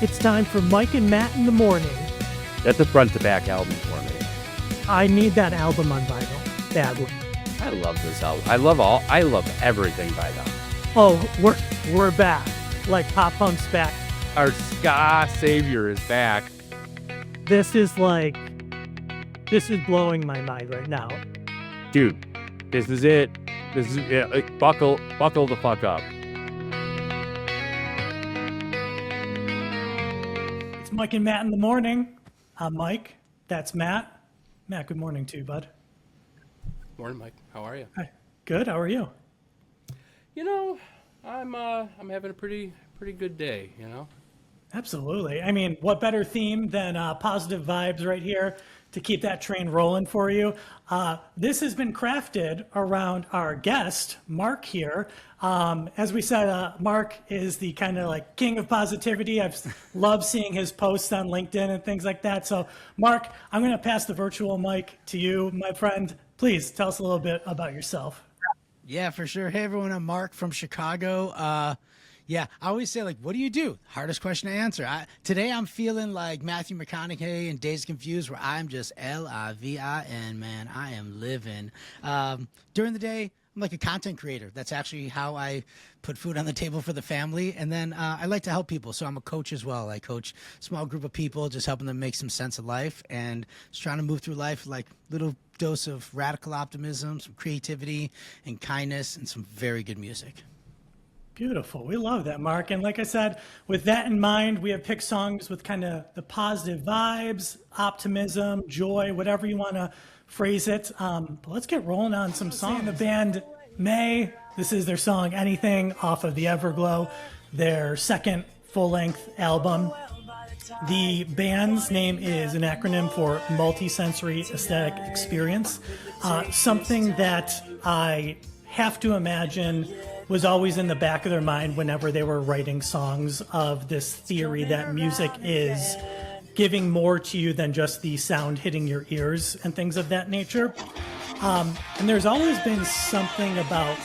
It's time for Mike and Matt in the morning. That's a front to back album for me. I need that album on vinyl badly. I love this album. I love everything by them. Oh, we're back. Like Pop Punk's back. Our ska savior is back. This is blowing my mind right now. Dude, this is it. This is it. Buckle the fuck up. It's Mike and Matt in the morning. I'm Mike. That's Matt. Matt, good morning to you, bud. Morning, Mike. How are you? Hi. Good. How are you? You know, I'm having a pretty good day, you know? Absolutely. I mean, what better theme than positive vibes right here to keep that train rolling for you? This has been crafted around our guest, Marc here. As we said, Marc is the kind of like king of positivity. I've loved seeing his posts on LinkedIn and things like that. So, Marc, I'm going to pass the virtual mic to you, my friend. Please tell us a little bit about yourself. Yeah, for sure. Hey, everyone. I'm Marc from Chicago. Yeah, I always say, like, what do you do? Hardest question to answer. Today I'm feeling like Matthew McConaughey in Dazed and Confused, where I'm just Livin, man. I am living. During the day, I'm like a content creator. That's actually how I put food on the table for the family. And then I like to help people. So I'm a coach as well. I coach a small group of people, just helping them make some sense of life and just trying to move through life like little dose of radical optimism, some creativity and kindness, and some very good music. Beautiful. We love that, Marc. And like I said, with that in mind, we have picked songs with kind of the positive vibes, optimism, joy, whatever you want to phrase it. But let's get rolling on some songs. The band May, this is their song Anything off of the Everglow, their second full-length album. The band's name is an acronym for Multisensory Aesthetic Experience, something that I have to imagine was always in the back of their mind whenever they were writing songs, of this theory that music is giving more to you than just the sound hitting your ears and things of that nature. And there's always been something about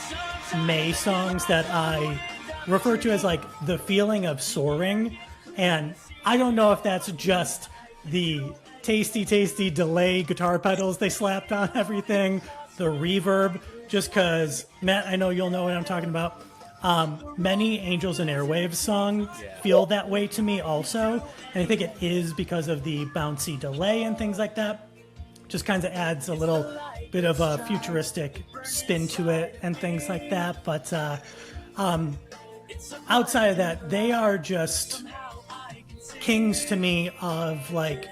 May songs that I refer to as like the feeling of soaring. And I don't know if that's just the tasty delay guitar pedals they slapped on everything, the reverb, just because, Matt, I know you'll know what I'm talking about. Many Angels and Airwaves songs feel that way to me also. And I think it is because of the bouncy delay and things like that. Just kind of adds a little bit of a futuristic spin to it and things like that. But outside of that, they are just kings to me of like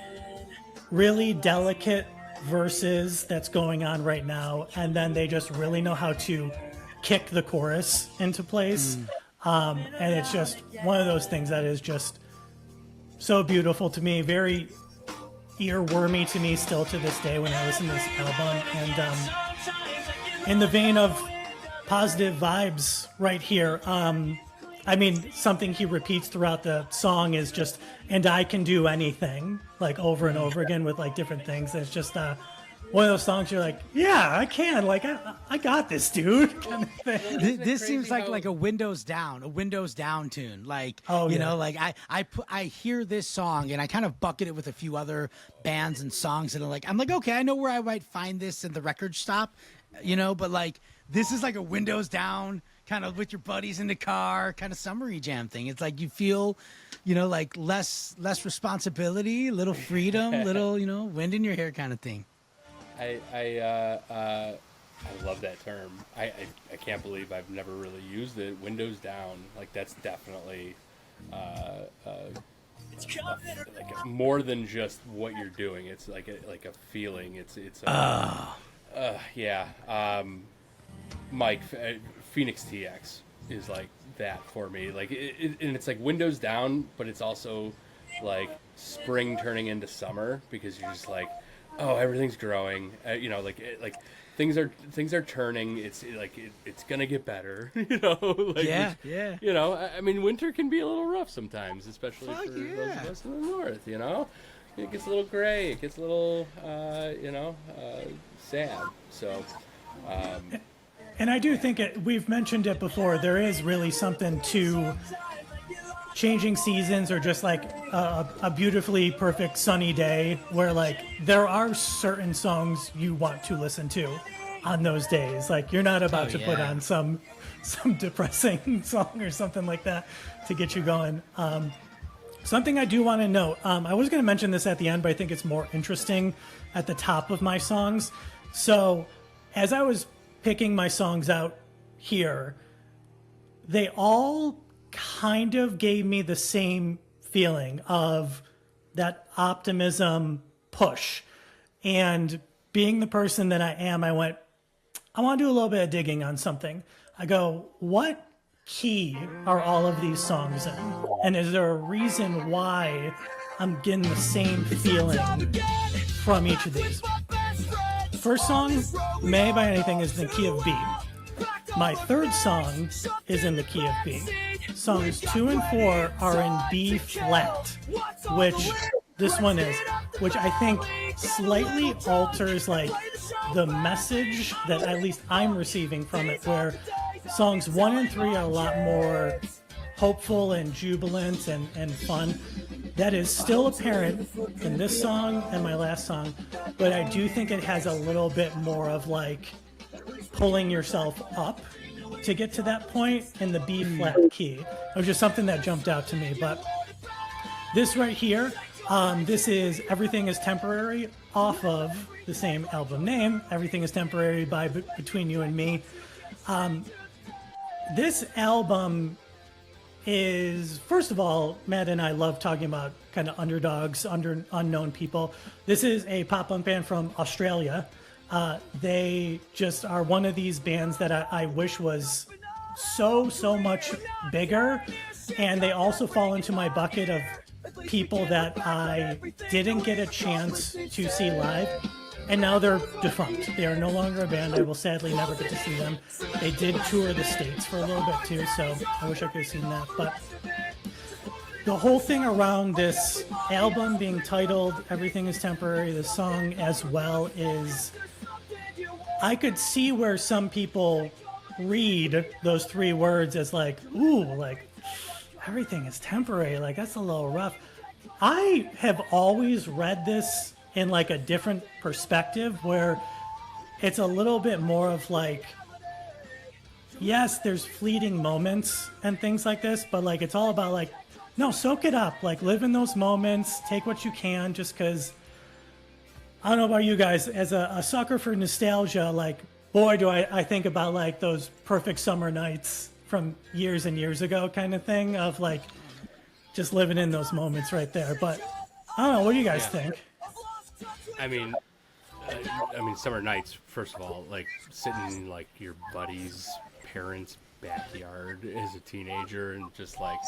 really delicate verses that's going on right now, and then they just really know how to kick the chorus into place. And it's just one of those things that is just so beautiful to me, very earwormy to me still to this day when I listen to this album. And in the vein of positive vibes right here, I mean, something he repeats throughout the song is just, and I can do anything, like over and over again with like different things. It's just one of those songs you're like, yeah, I can. Like, I got this, dude. Kind of thing. This seems like a Windows Down tune. Like, you know, like I hear this song and I kind of bucket it with a few other bands and songs. And I'm like, okay, I know where I might find this in the record stop, you know, but like, this is like a Windows Down kind of with your buddies in the car, kind of summery jam thing. It's like you feel, you know, like less responsibility, little freedom, little, you know, wind in your hair kind of thing. I love that term. I can't believe I've never really used it. Windows down, like that's definitely like more than just what you're doing. It's like a feeling. It's yeah. Mike, Phoenix TX is like that for me. Like and it's like Windows down, but it's also like spring turning into summer, because you're just like, oh, everything's growing. You know, like things are turning. It's like it's gonna get better. You know, like yeah. You know, I mean, winter can be a little rough sometimes, especially for those of us in the north. You know, it gets a little gray. It gets a little sad. So. And I do think we've mentioned it before. There is really something to changing seasons or just like a beautifully perfect sunny day where like there are certain songs you want to listen to on those days. Like you're not about to put on some depressing song or something like that to get you going. Something I do want to note, I was going to mention this at the end, but I think it's more interesting at the top of my songs. So as I was picking my songs out here, they all kind of gave me the same feeling of that optimism push. And being the person that I am, I went, I want to do a little bit of digging on something. I go, what key are all of these songs in? And is there a reason why I'm getting the same feeling from each of these? First song, May by Anything, is in the key of B. My third song is in the key of B. Songs 2 and 4 are in B flat, which this one is, which I think slightly alters like the message that at least I'm receiving from it, where songs 1 and 3 are a lot more hopeful and jubilant and fun. That is still apparent in this song and my last song, but I do think it has a little bit more of like pulling yourself up to get to that point in the B flat key. It was just something that jumped out to me. But this right here, this is Everything is Temporary off of the same album name, Everything is Temporary by Between You and Me. This album is, first of all, Matt and I love talking about kind of underdogs, unknown people. This is a pop punk band from Australia. They just are one of these bands that I wish was so much bigger. And they also fall into my bucket of people that I didn't get a chance to see live. And now they're defunct. They are no longer a band. I will sadly never get to see them. They did tour the States for a little bit too, so I wish I could have seen that. But the whole thing around this album being titled Everything is Temporary, the song as well, is I could see where some people read those 3 words as like, ooh, like everything is temporary. Like that's a little rough. I have always read this in like a different perspective where it's a little bit more of like, yes, there's fleeting moments and things like this, but like it's all about like, no, soak it up, like live in those moments, take what you can, just because I don't know about you guys, as a sucker for nostalgia, like boy do I think about like those perfect summer nights from years and years ago kind of thing of like just living in those moments right there. But I don't know, what do you guys think? I mean, summer nights, first of all, like sitting in like your buddy's parents' backyard as a teenager and just like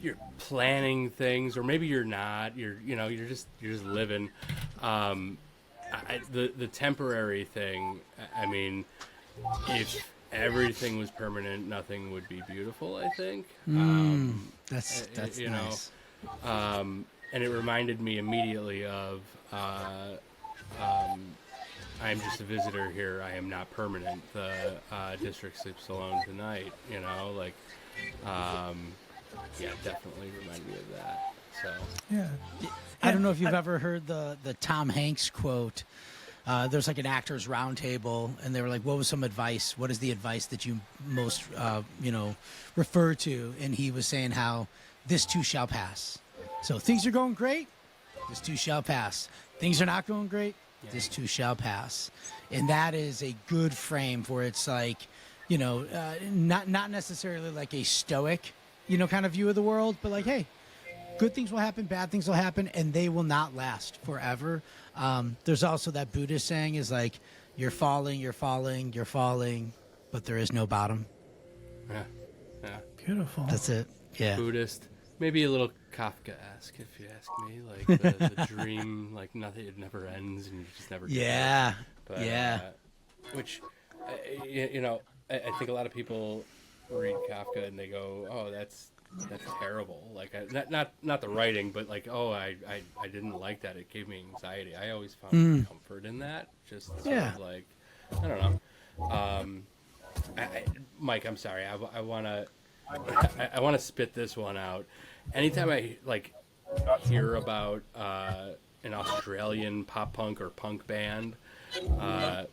you're planning things, or maybe you're not, you're just living. The temporary thing, I mean, if everything was permanent, nothing would be beautiful, I think. That's nice. And it reminded me immediately of I'm just a visitor here, I am not permanent. The district sleeps alone tonight, like, yeah, definitely reminded me of that. So Yeah. I don't know if you've ever heard the Tom Hanks quote. There's like an actors roundtable, and they were like, what was some advice? What is the advice that you most, refer to? And he was saying how this too shall pass. So things are going great, this too shall pass. Things are not going great, this too shall pass. And that is a good frame for it's like, not necessarily like a stoic, kind of view of the world, but like, hey, good things will happen, bad things will happen, and they will not last forever. There's also that Buddhist saying is like, you're falling, but there is no bottom. yeah. Beautiful. That's it. Yeah. Buddhist, maybe a little Kafka-esque, if you ask me. Like the dream, like nothing, it never ends, and you just never. Yeah. But, Yeah. Which, I think a lot of people read Kafka and they go, "Oh, that's terrible." Like, not the writing, but like, "Oh, I didn't like that. It gave me anxiety." I always found comfort in that. Just sort of like, I don't know. Mike, I'm sorry. I want to spit this one out, anytime I like hear about an Australian pop punk or punk band,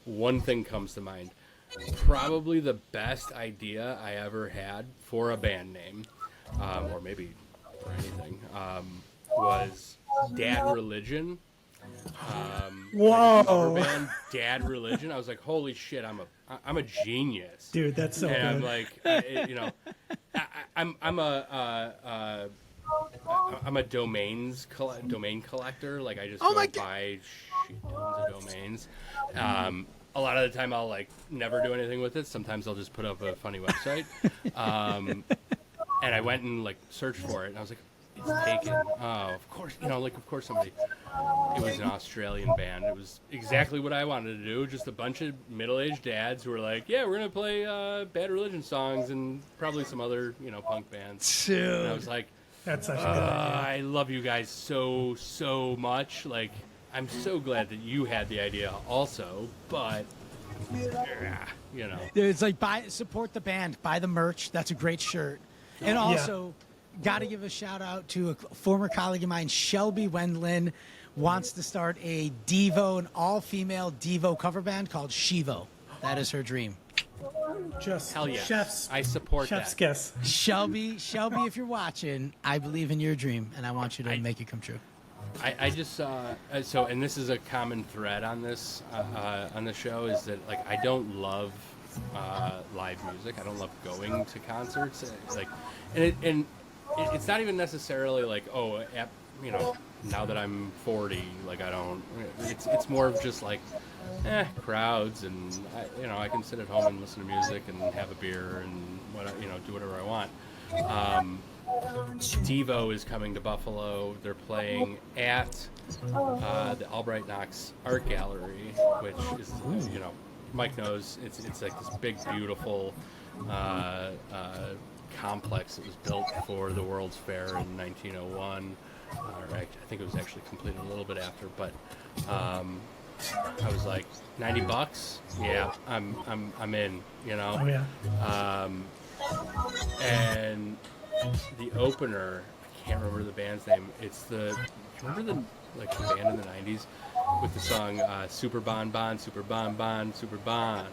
one thing comes to mind. Probably the best idea I ever had for a band name, or maybe for anything, was Dad Religion. Whoa. Like a cover band, Dad Religion. I was like, holy shit, I'm a genius, Dude, that's so and good. I'm like, I'm a domain collector. Like I just go buy shit tons of domains. A lot of the time I'll like never do anything with it. Sometimes I'll just put up a funny website. And I went and like searched for it, and I was like, it's taken. Oh, of course, of course somebody. It was an Australian band. It was exactly what I wanted to do. Just a bunch of middle-aged dads who were like, yeah, we're gonna play Bad Religion songs and probably some other punk bands. Dude. And I was like, That's such a good idea. I love you guys so much. Like, I'm so glad that you had the idea also, but It's like support the band, buy the merch. That's a great shirt. And also, got to give a shout out to a former colleague of mine, Shelby Wendland, wants to start a Devo, an all-female Devo cover band called Shivo. That is her dream. Just hell yes. chef's I support chef's that. kiss. Shelby, if you're watching, I believe in your dream, and I want you to make it come true. I just saw and this is a common thread on this show, is that like I don't love live music. I don't love going to concerts. Like, and it's not even necessarily like now that I'm 40, like I don't. It's more of just like crowds, and I can sit at home and listen to music and have a beer and do whatever I want. Devo is coming to Buffalo. They're playing at the Albright Knox Art Gallery, which is, Mike knows, it's like this big, beautiful complex that was built for the World's Fair in 1901. I think it was actually completed a little bit after, but I was like, $90? Yeah, I'm in, Oh yeah. And the opener, I can't remember the band's name. It's remember the band in the 90s with the song Super Bon Bon, Super Bon Bon, Super Bon.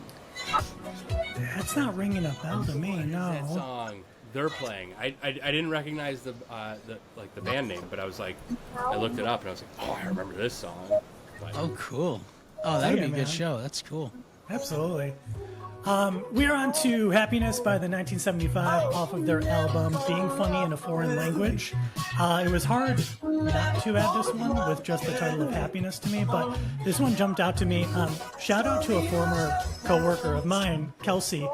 That's not ringing a bell to me. No. That song they're playing. I didn't recognize the band name, but I was like, I looked it up and I was like, oh, I remember this song. But, Oh, cool. Oh, that'd be a man. good show. That's cool. Absolutely. We are on to Happiness by the 1975 off of their album Being Funny in a Foreign Language. It was hard not to add this one with just the title of Happiness to me, but this one jumped out to me. Shout out to a former coworker of mine, Kelsey.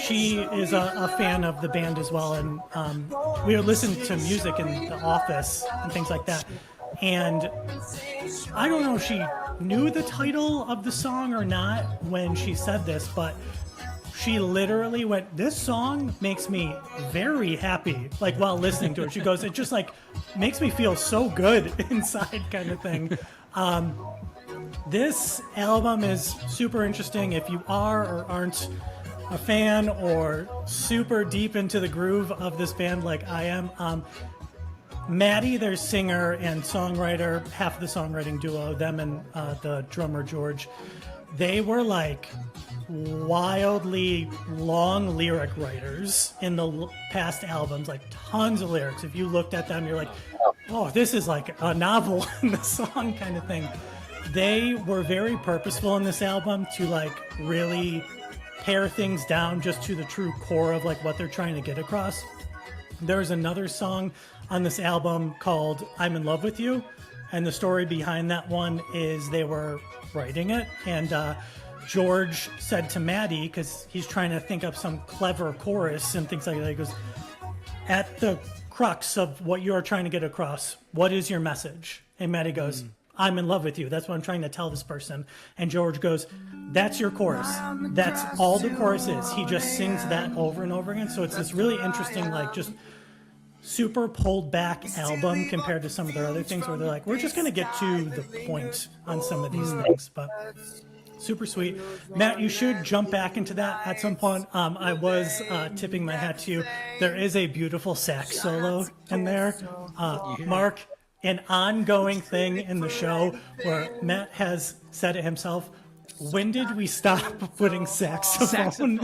She is a fan of the band as well, and we would listen to music in the office and things like that. And I don't know if she knew the title of the song or not when she said this, but she literally went, this song makes me very happy, like while listening to it. She goes, it just like makes me feel so good inside kind of thing. This album is super interesting if you are or aren't a fan or super deep into the groove of this band like I am. Maddie, their singer and songwriter, half of the songwriting duo, them and the drummer George, they were like wildly long lyric writers in the past albums, like tons of lyrics. If you looked at them, you're like, oh, this is like a novel in the song kind of thing. They were very purposeful in this album to like really pare things down just to the true core of like what they're trying to get across. There's another song on this album called I'm in Love with You, and the story behind that one is they were writing it, and George said to Maddie, because he's trying to think up some clever chorus and things like that, he goes, at the crux of what you're trying to get across, what is your message? And Maddie goes, I'm in love with you. That's what I'm trying to tell this person. And George goes, that's your chorus. That's all the chorus is. He just sings that over and over again. So it's this really interesting, like, just super pulled back album compared to some of their other things where they're like, we're just going to get to the point on some of these things. But super sweet. Matt, you should jump back into that at some point. I was tipping my hat to you. There is a beautiful sax solo in there. Mark, an ongoing thing in the show where Matt has said it himself. When did we stop putting saxophone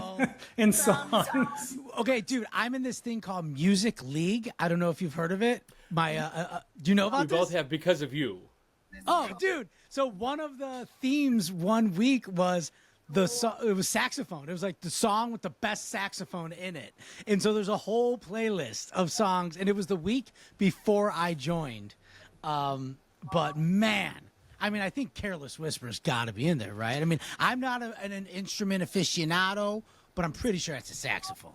in songs? Okay, dude, I'm in this thing called Music League. I don't know if you've heard of it. Do you know about We this? both have because of you. Oh, dude. So one of the themes one week was it was saxophone. It was like the song with the best saxophone in it. And so there's a whole playlist of songs, and it was the week before I joined. But man, I mean, I think Careless Whisper's got to be in there, right? I mean, I'm not an instrument aficionado, but I'm pretty sure it's a saxophone.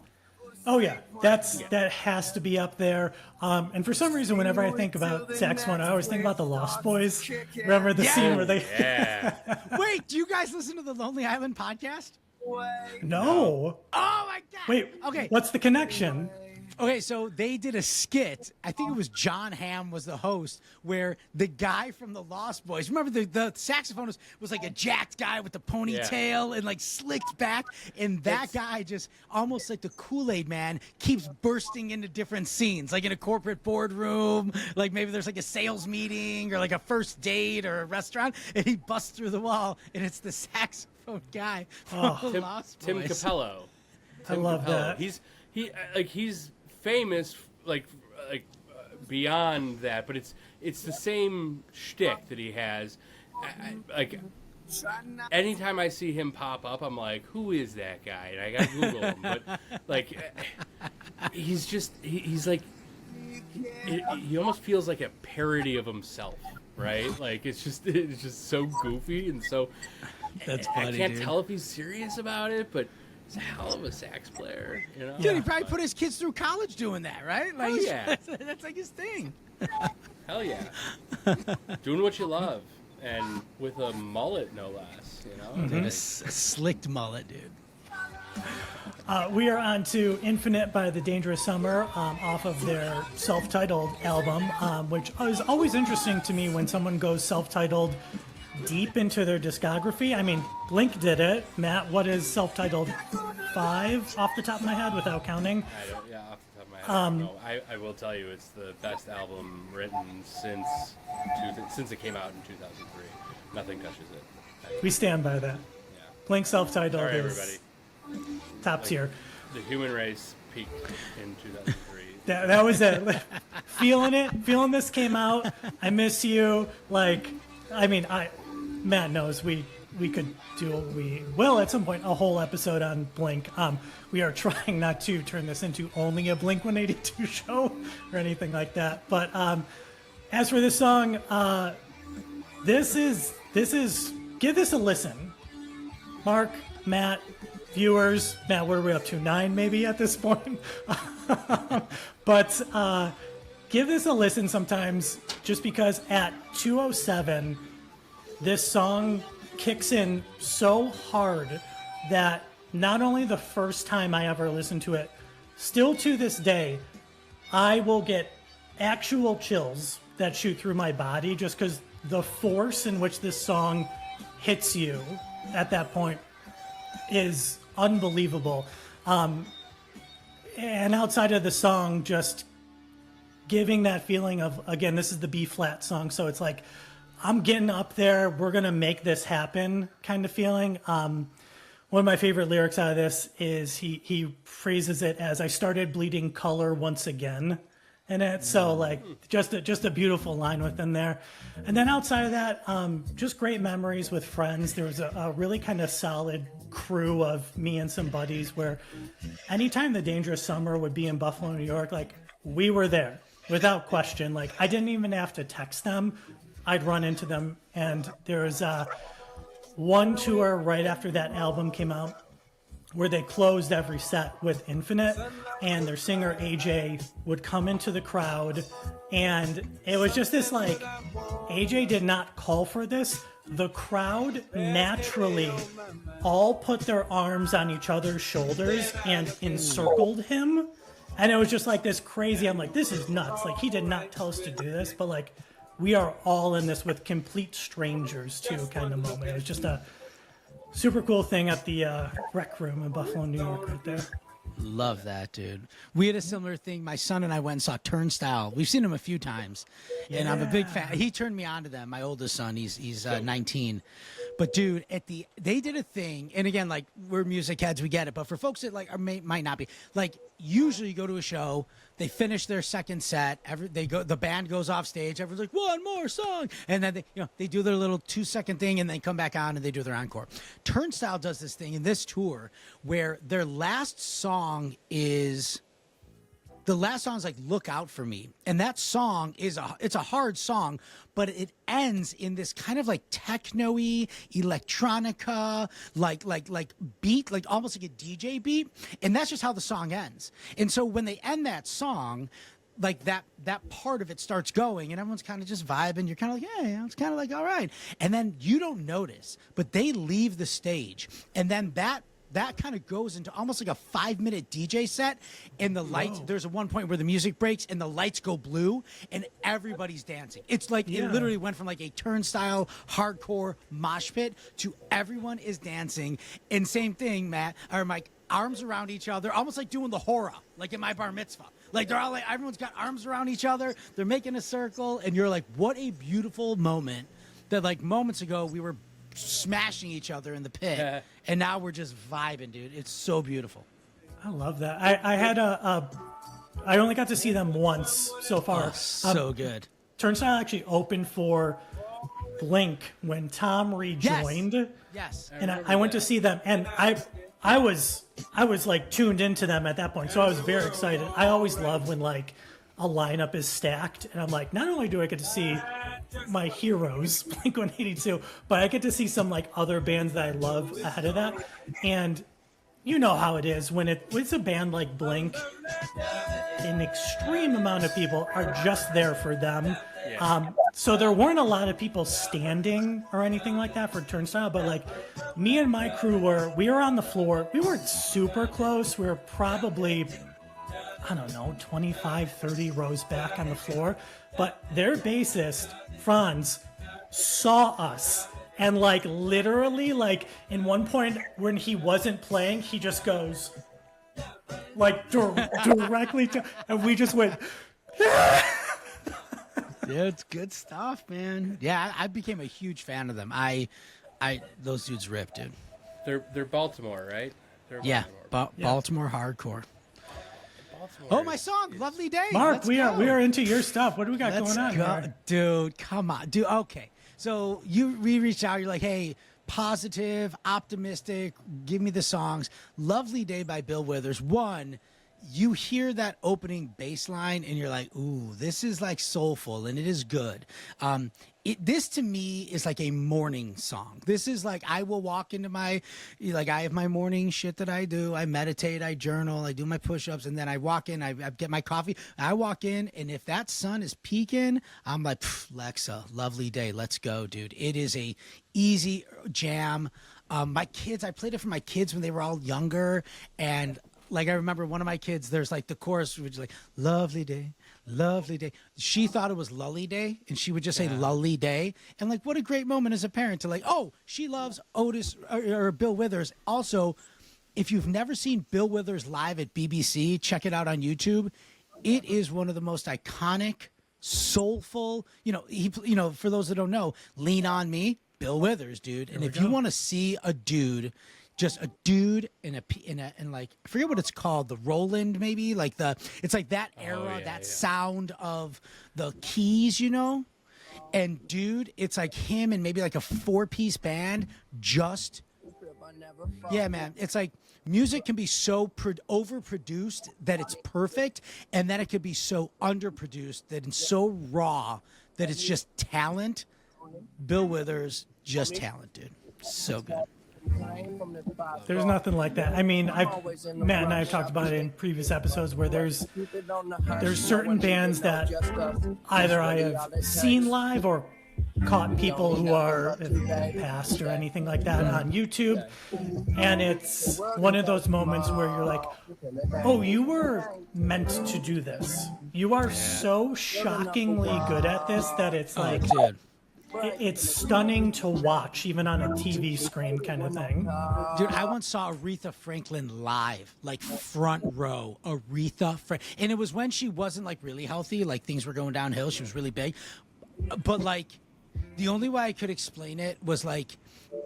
Oh yeah, that has to be up there. And for some reason, whenever I think about saxophone, I always think about the Lost Boys. Remember the scene where they? Yeah. Wait, do you guys listen to the Lonely Island podcast? No. Oh my god! Wait. Okay. What's the connection? Okay, so they did a skit. I think it was John Hamm was the host, where the guy from the Lost Boys. Remember the saxophonist was like a jacked guy with the ponytail and like slicked back, and that guy just almost like the Kool-Aid man keeps bursting into different scenes, like in a corporate boardroom, like maybe there's like a sales meeting or like a first date or a restaurant, and he busts through the wall, and it's the saxophone guy from the Lost Boys. Tim Capello. I love that. He's famous beyond that, but it's the same shtick that he has. Anytime I see him pop up, I'm like, who is that guy? And I gotta Google him. But he's like he almost feels like a parody of himself, right? Like it's just so goofy and so. That's funny, I can't dude. tell if he's serious about it, but. He's a hell of a sax player, you know. Dude, he probably put his kids through college doing that, right? Like, yeah. That's like his thing. Hell yeah. Doing what you love, and with a mullet, no less, you know. Dude, a slicked mullet, dude. We are on to Infinite by The Dangerous Summer off of their self-titled album, which is always interesting to me when someone goes self-titled deep into their discography. I mean, Blink did it. Matt, what is self-titled? 5 off the top of my head without counting. I don't, yeah, off the top of my head. I don't know. I will tell you, it's the best album written since it came out in 2003. Nothing touches it. We stand by that. Yeah. Blink self-titled Sorry, is everybody. top tier. The human race peaked in 2003. That was it. Feeling this came out. I miss you. Matt knows we could we will at some point a whole episode on Blink. We are trying not to turn this into only a Blink 182 show or anything like that. But as for this song, this is give this a listen. Mark, Matt, viewers, Matt, what are we up to? 9 maybe at this point. But give this a listen sometimes, just because at 2:07. This song kicks in so hard that not only the first time I ever listened to it, still to this day, I will get actual chills that shoot through my body just because the force in which this song hits you at that point is unbelievable. And outside of the song, just giving that feeling of, again, this is the B flat song, so it's like, I'm getting up there, we're going to make this happen kind of feeling. One of my favorite lyrics out of this is he phrases it as, I started bleeding color once again. And it's so like just a beautiful line within there. And then outside of that, just great memories with friends. There was a really kind of solid crew of me and some buddies where anytime the Dangerous Summer would be in Buffalo, New York, like we were there without question. Like I didn't even have to text them. I'd run into them, and there was one tour right after that album came out where they closed every set with Infinite, and their singer AJ would come into the crowd, and it was just this like, AJ did not call for this. The crowd naturally all put their arms on each other's shoulders and encircled him, and it was just like this crazy, I'm like, this is nuts. Like, he did not tell us to do this, but like, we are all in this with complete strangers too kind of moment. It was just super cool thing at the rec room in Buffalo, New York, right there. Love that, dude. We had a similar thing. My son and I went and saw Turnstile. We've seen him a few times, and I'm a big fan. He turned me on to them. My oldest son, he's 19. But dude, they did a thing, and again, like we're music heads, we get it. But for folks that like might not be, like usually you go to a show, they finish their second set, the band goes off stage, everyone's like one more song, and then they do their little 2-second thing, and then come back on and they do their encore. Turnstile does this thing in this tour where their last song is. The last song is like "Look Out for Me," and that song it's a hard song, but it ends in this kind of like techno-y, electronica, like beat, like almost like a DJ beat, and that's just how the song ends. And so when they end that song, like that part of it starts going, and everyone's kind of just vibing. You're kind of like, yeah, it's kind of like all right, and then you don't notice, but they leave the stage, and then that kind of goes into almost like a 5-minute DJ set, and the lights, there's a one point where the music breaks and the lights go blue and everybody's dancing. It's like it literally went from like a Turnstile hardcore mosh pit to everyone is dancing. And same thing, Matt, or Mike, arms around each other, almost like doing the hora, like in my bar mitzvah. Like they're all like, everyone's got arms around each other, they're making a circle, and you're like, what a beautiful moment that like moments ago we were smashing each other in the pit, and now we're just vibing, dude. It's so beautiful. I love that. I had I only got to see them once so far. Oh, so good. Turnstile actually opened for Blink when Tom rejoined. Yes. And I went to see them, and I was like tuned into them at that point, so I was very excited. I always love when like a lineup is stacked, and I'm like, not only do I get to see my heroes, Blink-182, but I get to see some like other bands that I love ahead of that. And you know how it is when it's a band like Blink, an extreme amount of people are just there for them. So there weren't a lot of people standing or anything like that for Turnstile, but like me and my crew we were on the floor. We weren't super close. We were probably, I don't know, 25, 30 rows back on the floor. But their bassist, Franz, saw us. And like literally, like in one point when he wasn't playing, he just goes like directly to, and we just went. Yeah, it's good stuff, man. Yeah, I became a huge fan of them. Those dudes rip, dude. They're Baltimore, right? They're Baltimore hardcore. Oh, my song, "Lovely Day." Mark, we are into your stuff. What do we got going on here? Dude, come on. Dude, okay. So we reached out, you're like, hey, positive, optimistic, give me the songs. "Lovely Day" by Bill Withers. One, you hear that opening bass line and you're like, ooh, this is like soulful, and it is good. This to me is like a morning song. This is like, I will walk into I have my morning shit that I do. I meditate, I journal, I do my push-ups, and then I walk in, I get my coffee. I walk in, and if that sun is peaking, I'm like, Lexa, "Lovely Day, let's go, dude." It is a easy jam. My kids, I played it for my kids when they were all younger, and like I remember one of my kids, there's like the chorus which is like, "Lovely day, lovely day." She thought it was "Lully Day," and she would just say "Lully Day." And like, what a great moment as a parent to like, oh, she loves Otis or Bill Withers. Also, if you've never seen Bill Withers live at BBC, check it out on YouTube. It is one of the most iconic, soulful, for those that don't know, "Lean on Me," Bill Withers, dude. And if you want to see a dude, just a dude in like, I forget what it's called, the Roland maybe, like it's like that era, sound of the keys, and dude, it's like him and maybe like a 4-piece band, just, yeah, man, it's like music can be so overproduced that it's perfect, and then it could be so underproduced that it's so raw that it's just talent. Bill Withers, just talent, dude. So good. There's nothing like that. I mean, Matt and I have talked about it in previous episodes where there's certain bands that either I have seen live or caught people who are passed or anything like that on YouTube, and it's one of those moments where you're like, oh, you were meant to do this. You are so shockingly good at this that it's like, dude. it's stunning to watch, even on a TV screen kind of thing. Dude, I once saw Aretha Franklin live, like front row. And it was when she wasn't like really healthy, like things were going downhill. She was really big. But like, the only way I could explain it was like,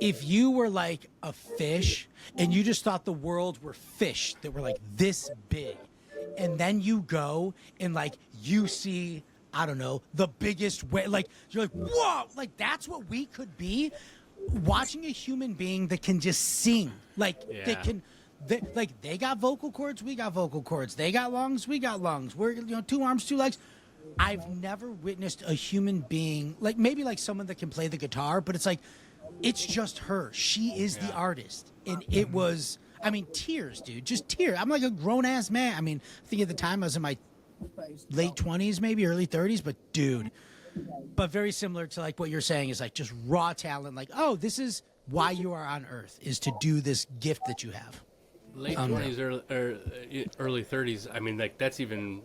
if you were like a fish and you just thought the world were fish that were like this big, and then you go and like you see, I don't know, the biggest way, like you're like, whoa, like that's what we could be. Watching a human being that can just sing, like they got vocal cords, we got vocal cords. They got lungs, we got lungs. We're 2 arms, 2 legs. I've never witnessed a human being like maybe like someone that can play the guitar, but it's like it's just her. She is the artist, and it was. I mean, tears, dude, just tears. I'm like a grown ass man. I mean, I think at the time I was in my late 20s, maybe early 30s, but dude. But very similar to like what you're saying is like just raw talent. Like, oh, this is why you are on Earth, is to do this gift that you have. Late 20s or early 30s. I mean, like that's even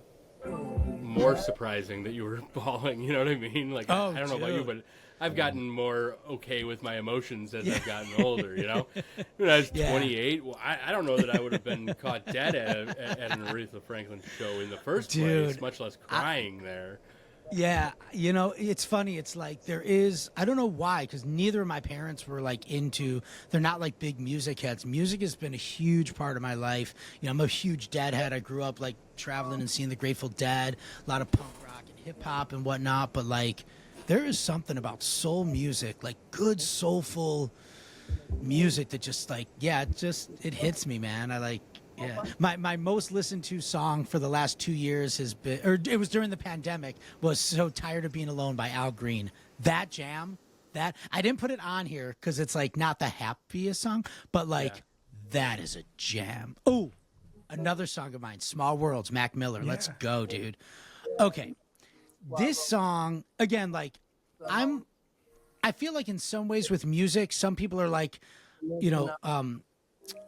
more surprising that you were bawling. You know what I mean? Like, I don't know about you, but I've gotten more okay with my emotions as I've gotten older. You know, when I was 28, well, I don't know that I would have been caught dead at an Aretha Franklin show in the first place, much less crying there. Yeah, it's funny. It's like there is, I don't know why, because neither of my parents were like they're not like big music heads. Music has been a huge part of my life. I'm a huge Dead head. I grew up like traveling and seeing the Grateful Dead, a lot of punk rock and hip hop and whatnot. But like, there is something about soul music, like good soulful music that just like, it hits me, man. My most listened to song for the last 2 years has been, or it was during the pandemic, was So Tired of Being Alone by Al Green. That jam, that I didn't put it on here because it's like not the happiest song, but like that is a jam. Oh, another song of mine, Small Worlds, Mac Miller. Let's go, dude. Okay. This song, again, like I feel like in some ways with music, some people are like,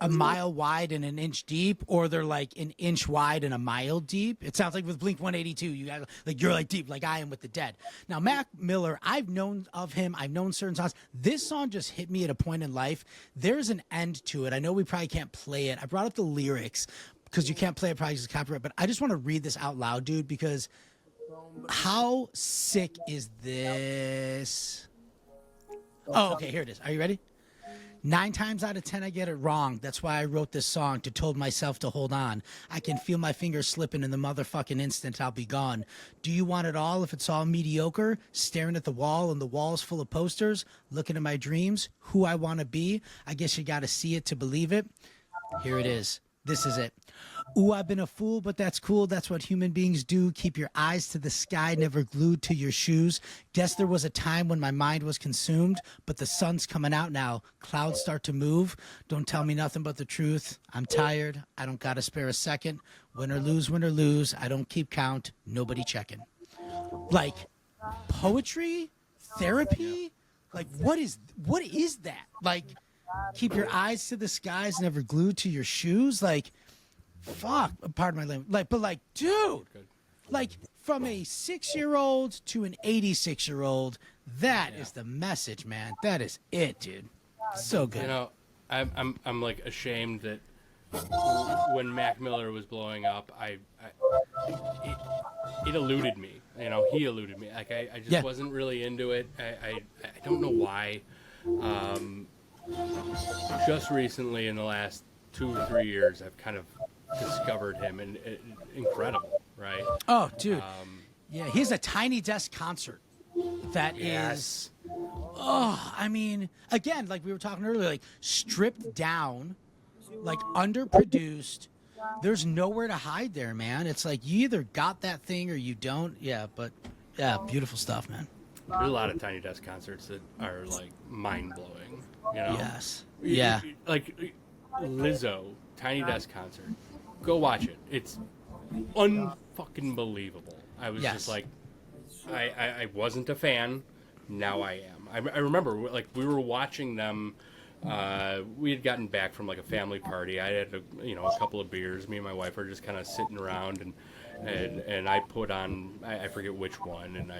a mile wide and an inch deep, or they're like an inch wide and a mile deep. It sounds like with Blink 182, you got like you're like deep, like I am with the Dead. Now Mac Miller, I've known of him. I've known certain songs. This song just hit me at a point in life. There's an end to it. I know we probably can't play it. I brought up the lyrics because you can't play it probably because of copyright. But I just want to read this out loud, dude, because how sick is this? Oh, okay, here it is. Are you ready? 9 times out of 10, I get it wrong. That's why I wrote this song, to told myself to hold on. I can feel my fingers slipping in the motherfucking instant I'll be gone. Do you want it all if it's all mediocre? Staring at the wall and the wall's full of posters, looking at my dreams, who I want to be? I guess you got to see it to believe it. Here it is. This is it. Ooh, I've been a fool, but that's cool. That's what human beings do. Keep your eyes to the sky, never glued to your shoes. Guess there was a time when my mind was consumed, but the sun's coming out now. Clouds start to move. Don't tell me nothing but the truth. I'm tired. I don't gotta spare a second. Win or lose. I don't keep count. Nobody checking. Like, poetry? Therapy? Like, what is that? Like, keep your eyes to the skies, never glued to your shoes? Like, fuck, pardon my language. Like, but like, dude, like from a 6-year-old to an 86-year-old, that is the message, man. That is it, dude. So good. I'm like ashamed that when Mac Miller was blowing up, it eluded me. He eluded me. Like I just wasn't really into it. I don't know why. Just recently, in the last 2 or 3 years, I've kind of discovered him, and incredible, right? Oh, dude. Yeah, he has a Tiny Desk concert that is. Oh, I mean, again, like we were talking earlier, like stripped down, like underproduced. There's nowhere to hide there, man. It's like you either got that thing or you don't. Yeah, but beautiful stuff, man. There's a lot of Tiny Desk concerts that are like mind blowing. Yes. Yeah. Like Lizzo, Tiny Desk concert. Go watch it. It's unfucking believable. I was just like, I wasn't a fan. Now I am. I remember like we were watching them we had gotten back from like a family party. I had a couple of beers. Me and my wife were just kind of sitting around, and I put on, I forget which one, and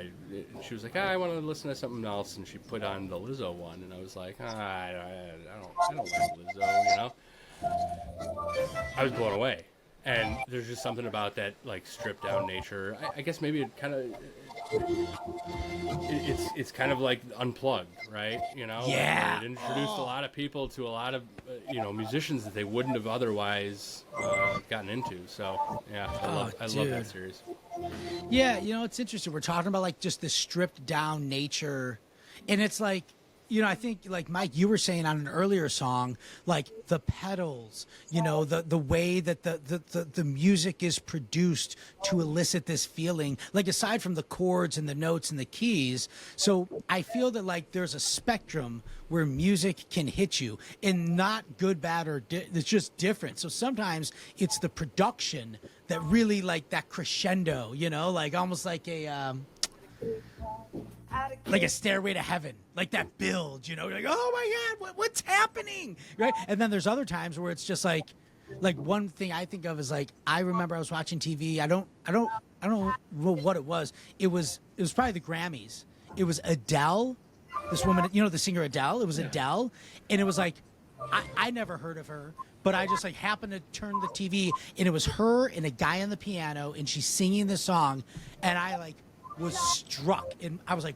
she was like, I want to listen to something else, and she put on the Lizzo one, and I was like, I don't like Lizzo, you know. I was blown away, and there's just something about that like stripped down nature. I guess maybe it kind of it's kind of like unplugged, right? You know, Yeah. It introduced a lot of people to a lot of musicians that they wouldn't have otherwise gotten into. So yeah, I love that dude. series. Yeah, it's interesting. We're talking about like just the stripped down nature, and it's like, I think like Mike, you were saying on an earlier song, like the pedals, the way that the music is produced to elicit this feeling, like aside from the chords and the notes and the keys. So I feel that like there's a spectrum where music can hit you, and not good, bad, or it's just different. So sometimes it's the production that really like that crescendo, like almost like a Stairway to Heaven, like that build, you're like, oh my God, what's happening, right? And then there's other times where it's just like one thing I think of is like, I remember I was watching TV. I don't know what it was. It was probably the Grammys. It was Adele, this woman, the singer Adele. It was Adele, and it was like, I never heard of her, but I just like happened to turn the TV, and it was her and a guy on the piano, and she's singing the song, and I like was struck, and I was like,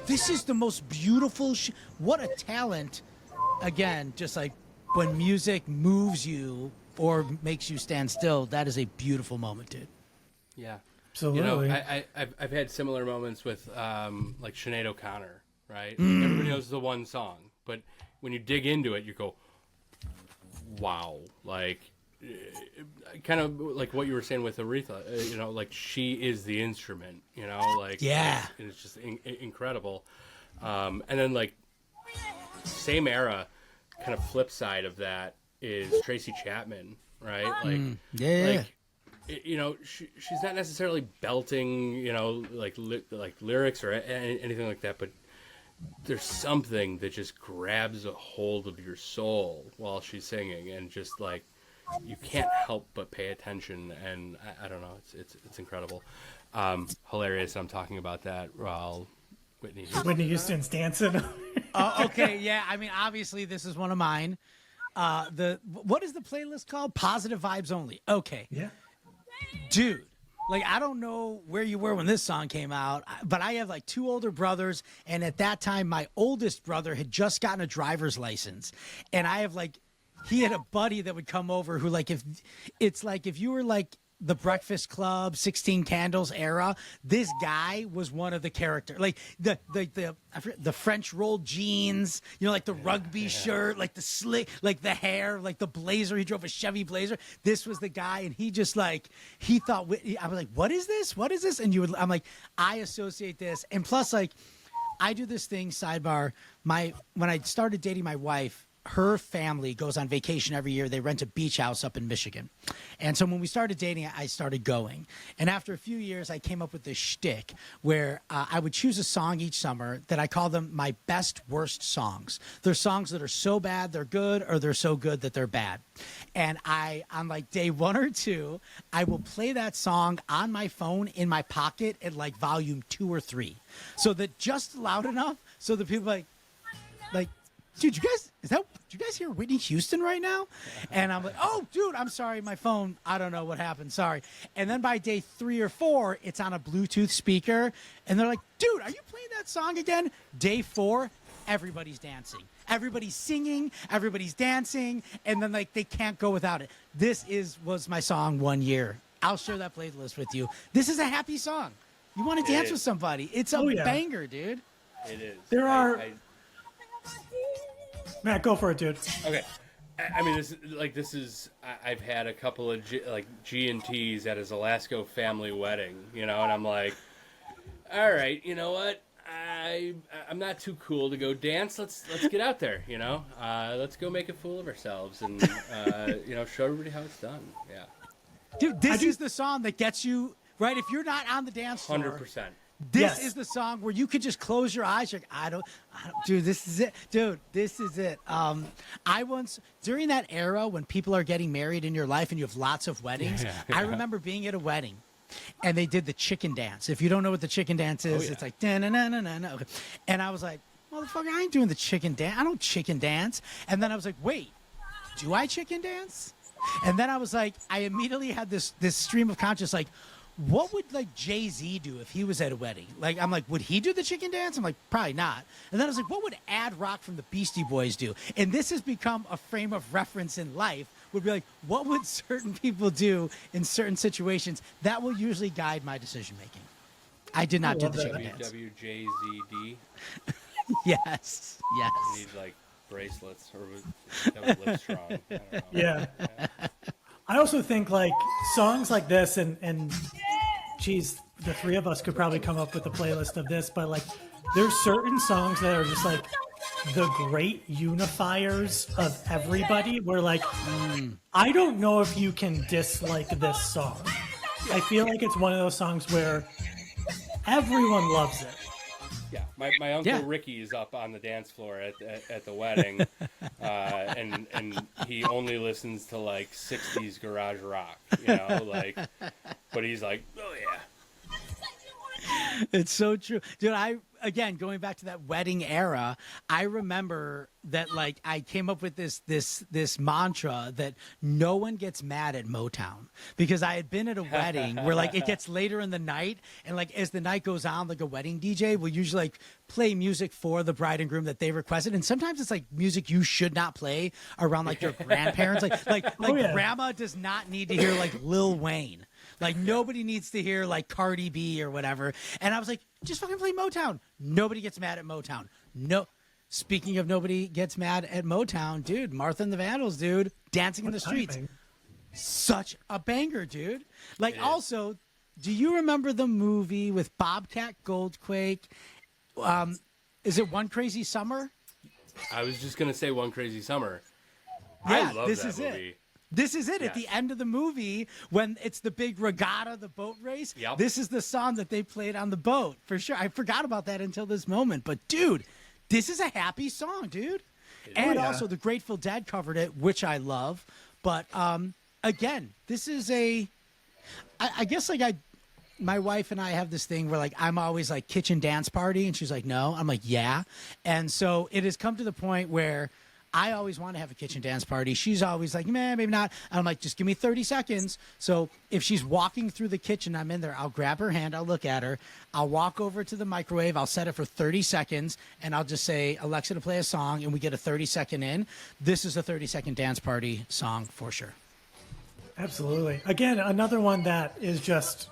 this is the most beautiful what a talent. Again, just like when music moves you or makes you stand still, that is a beautiful moment, dude. Yeah, Absolutely. I've had similar moments with like Sinead O'Connor, right? Everybody knows the one song, but when you dig into it, you go, wow, like kind of like what you were saying with Aretha, like she is the instrument, like Yeah. it's just incredible. And then like same era, kind of flip side of that is Tracy Chapman, right? Like Yeah. like she's not necessarily belting, like lyrics or anything like that, but there's something that just grabs a hold of your soul while she's singing, and just like you can't help but pay attention. And I don't know, it's incredible. Hilarious. I'm talking about that while Whitney Houston's dancing. Okay, yeah. I mean, obviously, this is one of mine. What is the playlist called? Positive Vibes Only. Okay, Yeah. dude. Like, I don't know where you were when this song came out, but I have like two older brothers, and at that time, my oldest brother had just gotten a driver's license, and I have like, he had a buddy that would come over who like, if you were like the Breakfast Club, 16 Candles era, this guy was one of the characters. Like the French rolled jeans, like the rugby shirt, like the slick, like the hair, like the blazer. He drove a Chevy Blazer. This was the guy, and he just like, he thought, I was like, what is this? What is this? And I'm like, I associate this. And plus, like, I do this thing, sidebar, when I started dating my wife, her family goes on vacation every year. They rent a beach house up in Michigan. And so when we started dating, I started going. And after a few years, I came up with this shtick where I would choose a song each summer that I call them my best worst songs. They're songs that are so bad they're good, or they're so good that they're bad. And on like day 1 or 2, I will play that song on my phone in my pocket at like volume 2 or 3. So that just loud enough so that people like, dude, do you guys hear Whitney Houston right now? And I'm like, oh, dude, I'm sorry, my phone, I don't know what happened, sorry. And then by day 3 or 4, it's on a Bluetooth speaker, and they're like, dude, are you playing that song again? Day 4, everybody's dancing. Everybody's singing, everybody's dancing, and then like they can't go without it. This was my song one year. I'll share that playlist with you. This is a happy song. You want to dance with somebody. It's a banger, dude. It is. There are... Matt, go for it, dude. Okay. I mean, this is I've had a couple of G&Ts at his Alaska family wedding, and I'm like, all right, you know what? I'm not too cool to go dance. Let's get out there, let's go make a fool of ourselves and show everybody how it's done. Yeah. Dude, this is the song that gets you right. If you're not on the dance floor, 100%. This Yes. is the song where you could just close your eyes. You're like, I don't, dude, this is it. Dude, this is it. I once, during that era when people are getting married in your life and you have lots of weddings, I remember being at a wedding and they did the chicken dance. If you don't know what the chicken dance is, it's like, da-na-na-na-na-na. And I was like, motherfucker, I ain't doing the chicken dance. I don't chicken dance. And then I was like, wait, do I chicken dance? And then I was like, I immediately had this stream of conscious, like, what would like Jay-Z do if he was at a wedding? Like, I'm like, would he do the chicken dance? I'm like, probably not. And then I was like, what would Ad Rock from the Beastie Boys do? And this has become a frame of reference in life. Would be like, what would certain people do in certain situations? That will usually guide my decision making. I did not do the chicken dance. WWJZD. Yes. You need like bracelets or that would live strong. I don't know. Yeah. I also think like songs like this and geez, the three of us could probably come up with a playlist of this, but like there's certain songs that are just like the great unifiers of everybody where like I don't know if you can dislike this song. I feel like it's one of those songs where everyone loves it. Yeah, my uncle Ricky is up on the dance floor at the wedding, and he only listens to like '60s garage rock, you know, like. But he's like, oh yeah. It's so true, dude. Again, going back to that wedding era, I remember that like I came up with this mantra that no one gets mad at Motown, because I had been at a wedding where like it gets later in the night, and like as the night goes on, like a wedding DJ will usually like play music for the bride and groom that they requested, and sometimes it's like music you should not play around like your grandparents, like grandma does not need to hear like Lil Wayne. Like, nobody needs to hear, like, Cardi B or whatever. And I was like, just fucking play Motown. Nobody gets mad at Motown. No. Speaking of nobody gets mad at Motown, dude, Martha and the Vandals, dude, Dancing in the Streets. Such a banger, dude. Like, also, do you remember the movie with Bobcat Goldthwait? Is it One Crazy Summer? I was just gonna say One Crazy Summer. Yeah, I love this that is movie. it. This is it. Yes. At the end of the movie, when it's the big regatta, the boat race, this is the song that they played on the boat, for sure. I forgot about that until this moment. But, dude, this is a happy song, dude. And also, the Grateful Dead covered it, which I love. But, again, this is I guess, like, my wife and I have this thing where, like, I'm always, like, kitchen dance party, and she's like, no. I'm like, yeah. And so it has come to the point where I always want to have a kitchen dance party. She's always like, man, maybe not. And I'm like, just give me 30 seconds. So if she's walking through the kitchen, I'm in there. I'll grab her hand. I'll look at her. I'll walk over to the microwave. I'll set it for 30 seconds. And I'll just say, Alexa, to play a song. And we get a 30-second in. This is a 30-second dance party song for sure. Absolutely. Again, another one that is just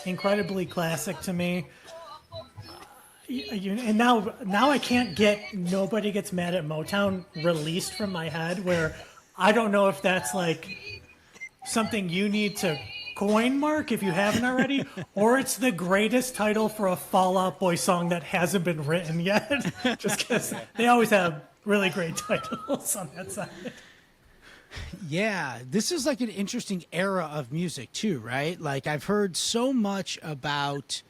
incredibly classic to me. And now I can't get Nobody Gets Mad at Motown released from my head, where I don't know if that's like something you need to coin, Mark, if you haven't already, or it's the greatest title for a Fall Out Boy song that hasn't been written yet, just because they always have really great titles on that side. Yeah, this is like an interesting era of music too, right? Like I've heard so much about,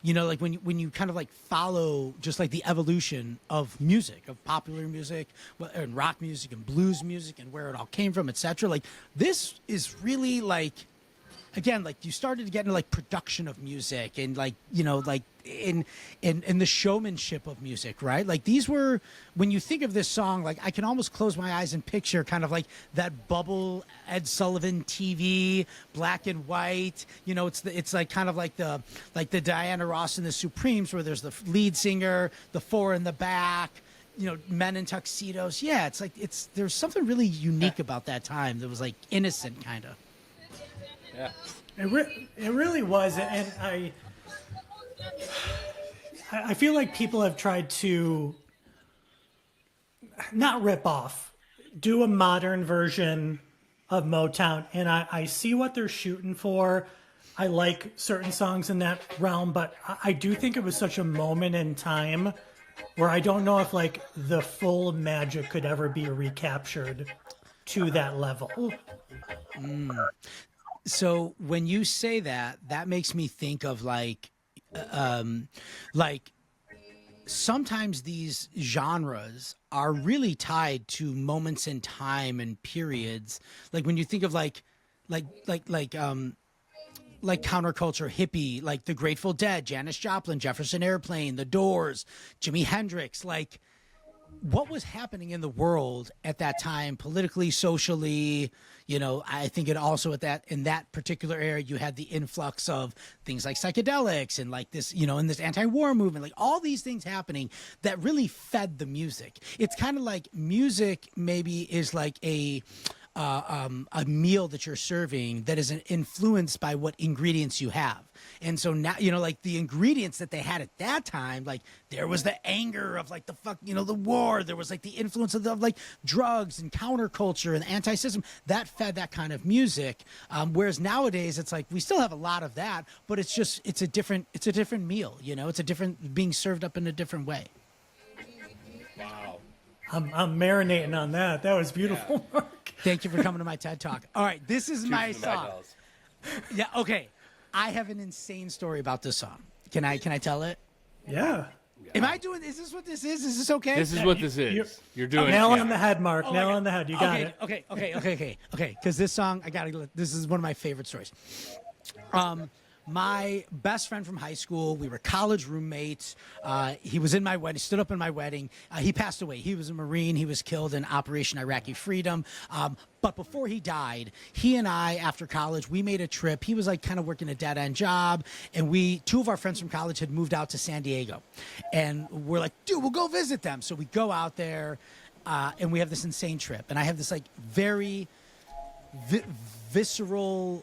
you know, like when you kind of like follow just like the evolution of music, of popular music and rock music and blues music and where it all came from, etc. Like this is really like, again, like you started to get into like production of music and like, you know, like in the showmanship of music, right? Like these were, when you think of this song, like I can almost close my eyes and picture kind of like that bubble Ed Sullivan TV, black and white, you know, it's like kind of like the Diana Ross and the Supremes, where there's the lead singer, the four in the back, you know, men in tuxedos. Yeah, it's like there's something really unique about that time that was like innocent kind of. Yeah, it really was, and I feel like people have tried to not rip off, do a modern version of Motown, and I see what they're shooting for. I like certain songs in that realm, but I do think it was such a moment in time where I don't know if like the full magic could ever be recaptured to that level. So when you say that, that makes me think of like like sometimes these genres are really tied to moments in time and periods. Like when you think of like counterculture hippie, like the Grateful Dead, Janis Joplin, Jefferson Airplane, The Doors, Jimi Hendrix, like what was happening in the world at that time, politically, socially. You know, I think it also in that particular era, you had the influx of things like psychedelics and like this, you know, and this anti-war movement, like all these things happening that really fed the music. It's kind of like music maybe is like a meal that you're serving that is influenced by what ingredients you have. And so now, you know, like the ingredients that they had at that time, like there was the anger of like the war. There was like the influence of like drugs and counterculture and anti-system that fed that kind of music. Whereas nowadays it's like we still have a lot of that, but it's a different meal. You know, it's being served up in a different way. Wow. I'm marinating on that. That was beautiful, Mark. Thank you for coming to my TED Talk. All right, this is my Cheers to the Mad song. Dolls. Yeah, okay. I have an insane story about this song. Can I tell it? Yeah. Am I doing? Is this what this is? Is this okay? This is what this is. You're doing Nail it. on the head, Mark. Oh, Nail I got- on the head. You got it. Okay. Because this song, this is one of my favorite stories. My best friend from high school, we were college roommates. He was in my wedding, stood up in my wedding. He passed away. He was a Marine. He was killed in Operation Iraqi Freedom. But before he died, he and I, after college, we made a trip. He was like kind of working a dead end job. And two of our friends from college had moved out to San Diego. And we're like, dude, we'll go visit them. So we go out there and we have this insane trip. And I have this like very visceral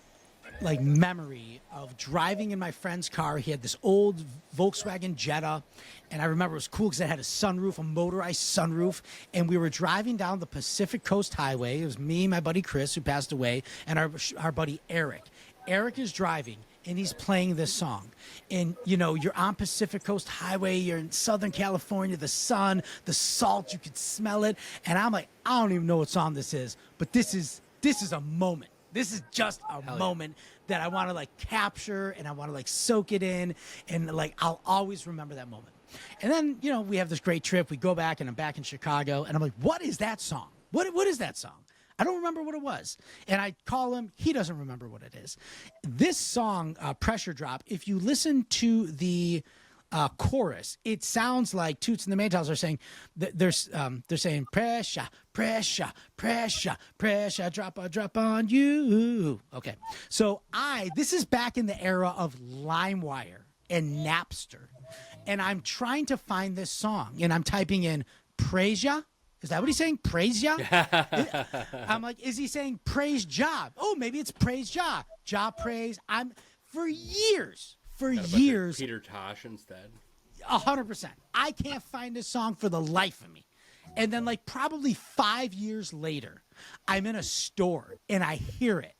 like memory of driving in my friend's car. He had this old Volkswagen Jetta, and I remember it was cool because it had a sunroof, a motorized sunroof, and we were driving down the Pacific Coast Highway. It was me, my buddy Chris, who passed away, and our buddy Eric. Eric is driving, and he's playing this song. And, you know, you're on Pacific Coast Highway, you're in Southern California, the sun, the salt, you could smell it. And I'm like, I don't even know what song this is, but this is a moment. This is just a moment that I want to like capture and I want to like soak it in, and like I'll always remember that moment. And then, you know, we have this great trip. We go back and I'm back in Chicago and I'm like, what is that song? What is that song? I don't remember what it was. And I call him. He doesn't remember what it is. This song, Pressure Drop, if you listen to the chorus, it sounds like Toots and the Maytals are saying they're saying pressure, pressure, pressure, pressure, drop on you. Okay, so this is back in the era of LimeWire and Napster, and I'm trying to find this song, and I'm typing in praise ya. Is that what he's saying? Praise ya? I'm like, is he saying praise Jah? Oh, maybe it's praise Jah. Jah praise. For years. Peter Tosh instead. 100%. I can't find this song for the life of me. And then like probably 5 years later, I'm in a store and I hear it.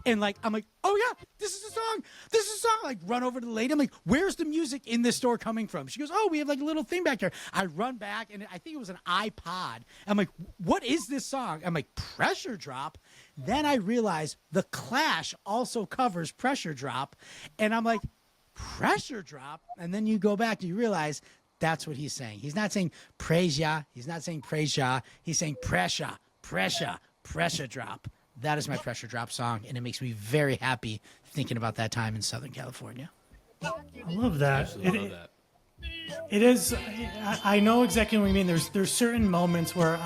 And like, I'm like, oh yeah, this is a song. This is a song. Like run over to the lady. I'm like, where's the music in this store coming from? She goes, oh, we have like a little thing back here. I run back and I think it was an iPod. I'm like, what is this song? I'm like, Pressure Drop. Then I realize The Clash also covers Pressure Drop. And I'm like, Pressure Drop? And then you go back and you realize that's what he's saying. He's not saying praise ya. He's not saying praise ya. He's saying pressure, pressure, pressure drop. That is my Pressure Drop song, and it makes me very happy thinking about that time in Southern California. I love that. Absolutely love that. It is. I know exactly what you mean. There's certain moments where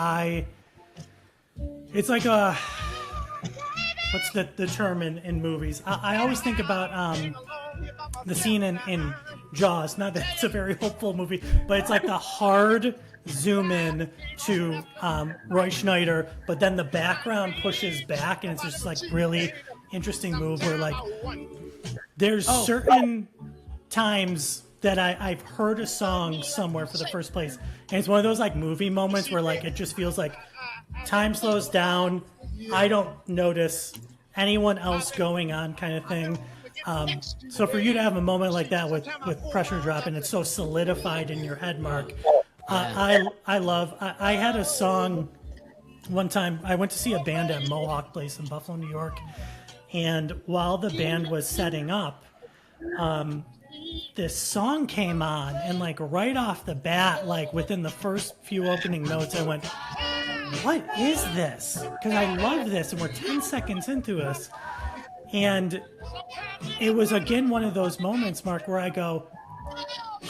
it's like a. What's the term in movies? I always think about the scene in Jaws. Not that it's a very hopeful movie, but it's like the hard zoom in to Roy Schneider, but then the background pushes back, and it's just like really interesting move where like there's certain times that I've heard a song somewhere for the first place, and it's one of those like movie moments where like it just feels like time slows down. I don't notice anyone else going on kind of thing. So for you to have a moment like that with Pressure Drop, and it's so solidified in your head, Mark, I love. I had a song one time. I went to see a band at Mohawk Place in Buffalo, New York, and while the band was setting up, this song came on, and like right off the bat, like within the first few opening notes, I went, what is this? Because I love this, and we're 10 seconds into us. And it was, again, one of those moments, Mark, where I go,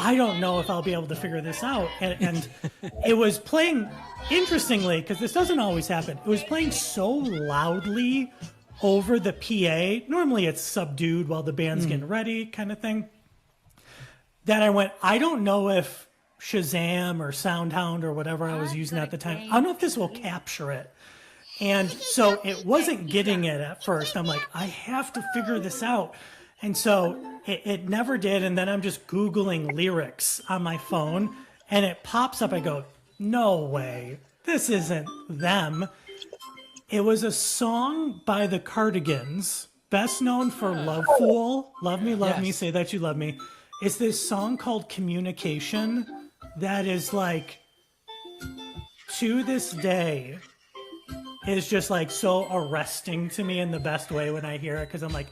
I don't know if I'll be able to figure this out. And it was playing, interestingly, because this doesn't always happen, it was playing so loudly over the PA. Normally it's subdued while the band's getting ready kind of thing. That I went, I don't know if Shazam or Soundhound or whatever I was using at the time, I don't know if this will capture it. And so it wasn't getting it at first. I'm like, I have to figure this out. And so it never did. And then I'm just Googling lyrics on my phone and it pops up. I go, no way, this isn't them. It was a song by the Cardigans, best known for Love Fool, Love Me, Say That You Love Me. It's this song called Communication that is like, to this day, is just like so arresting to me in the best way when I hear it, because I'm like,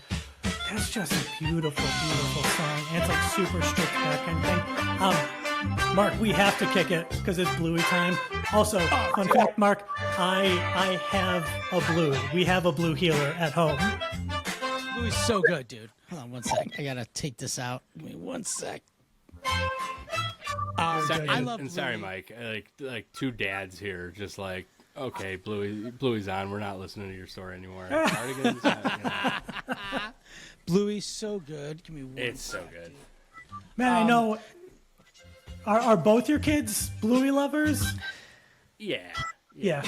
that's just a beautiful, beautiful song. And it's like super stripped back kind of thing. Mark, we have to kick it because it's Bluey time. Also, fun fact, Mark, I have a Blue. We have a Blue healer at home. Bluey's so good, dude. Hold on one sec. I gotta take this out. Give me one sec. I love and sorry, Bluey. Mike. Like two dads here, just like, okay, Bluey's on. We're not listening to your story anymore. Cardigans, Bluey's so good. Give me one. it's so good. Man, I know. Are both your kids Bluey lovers? Yeah. Yeah.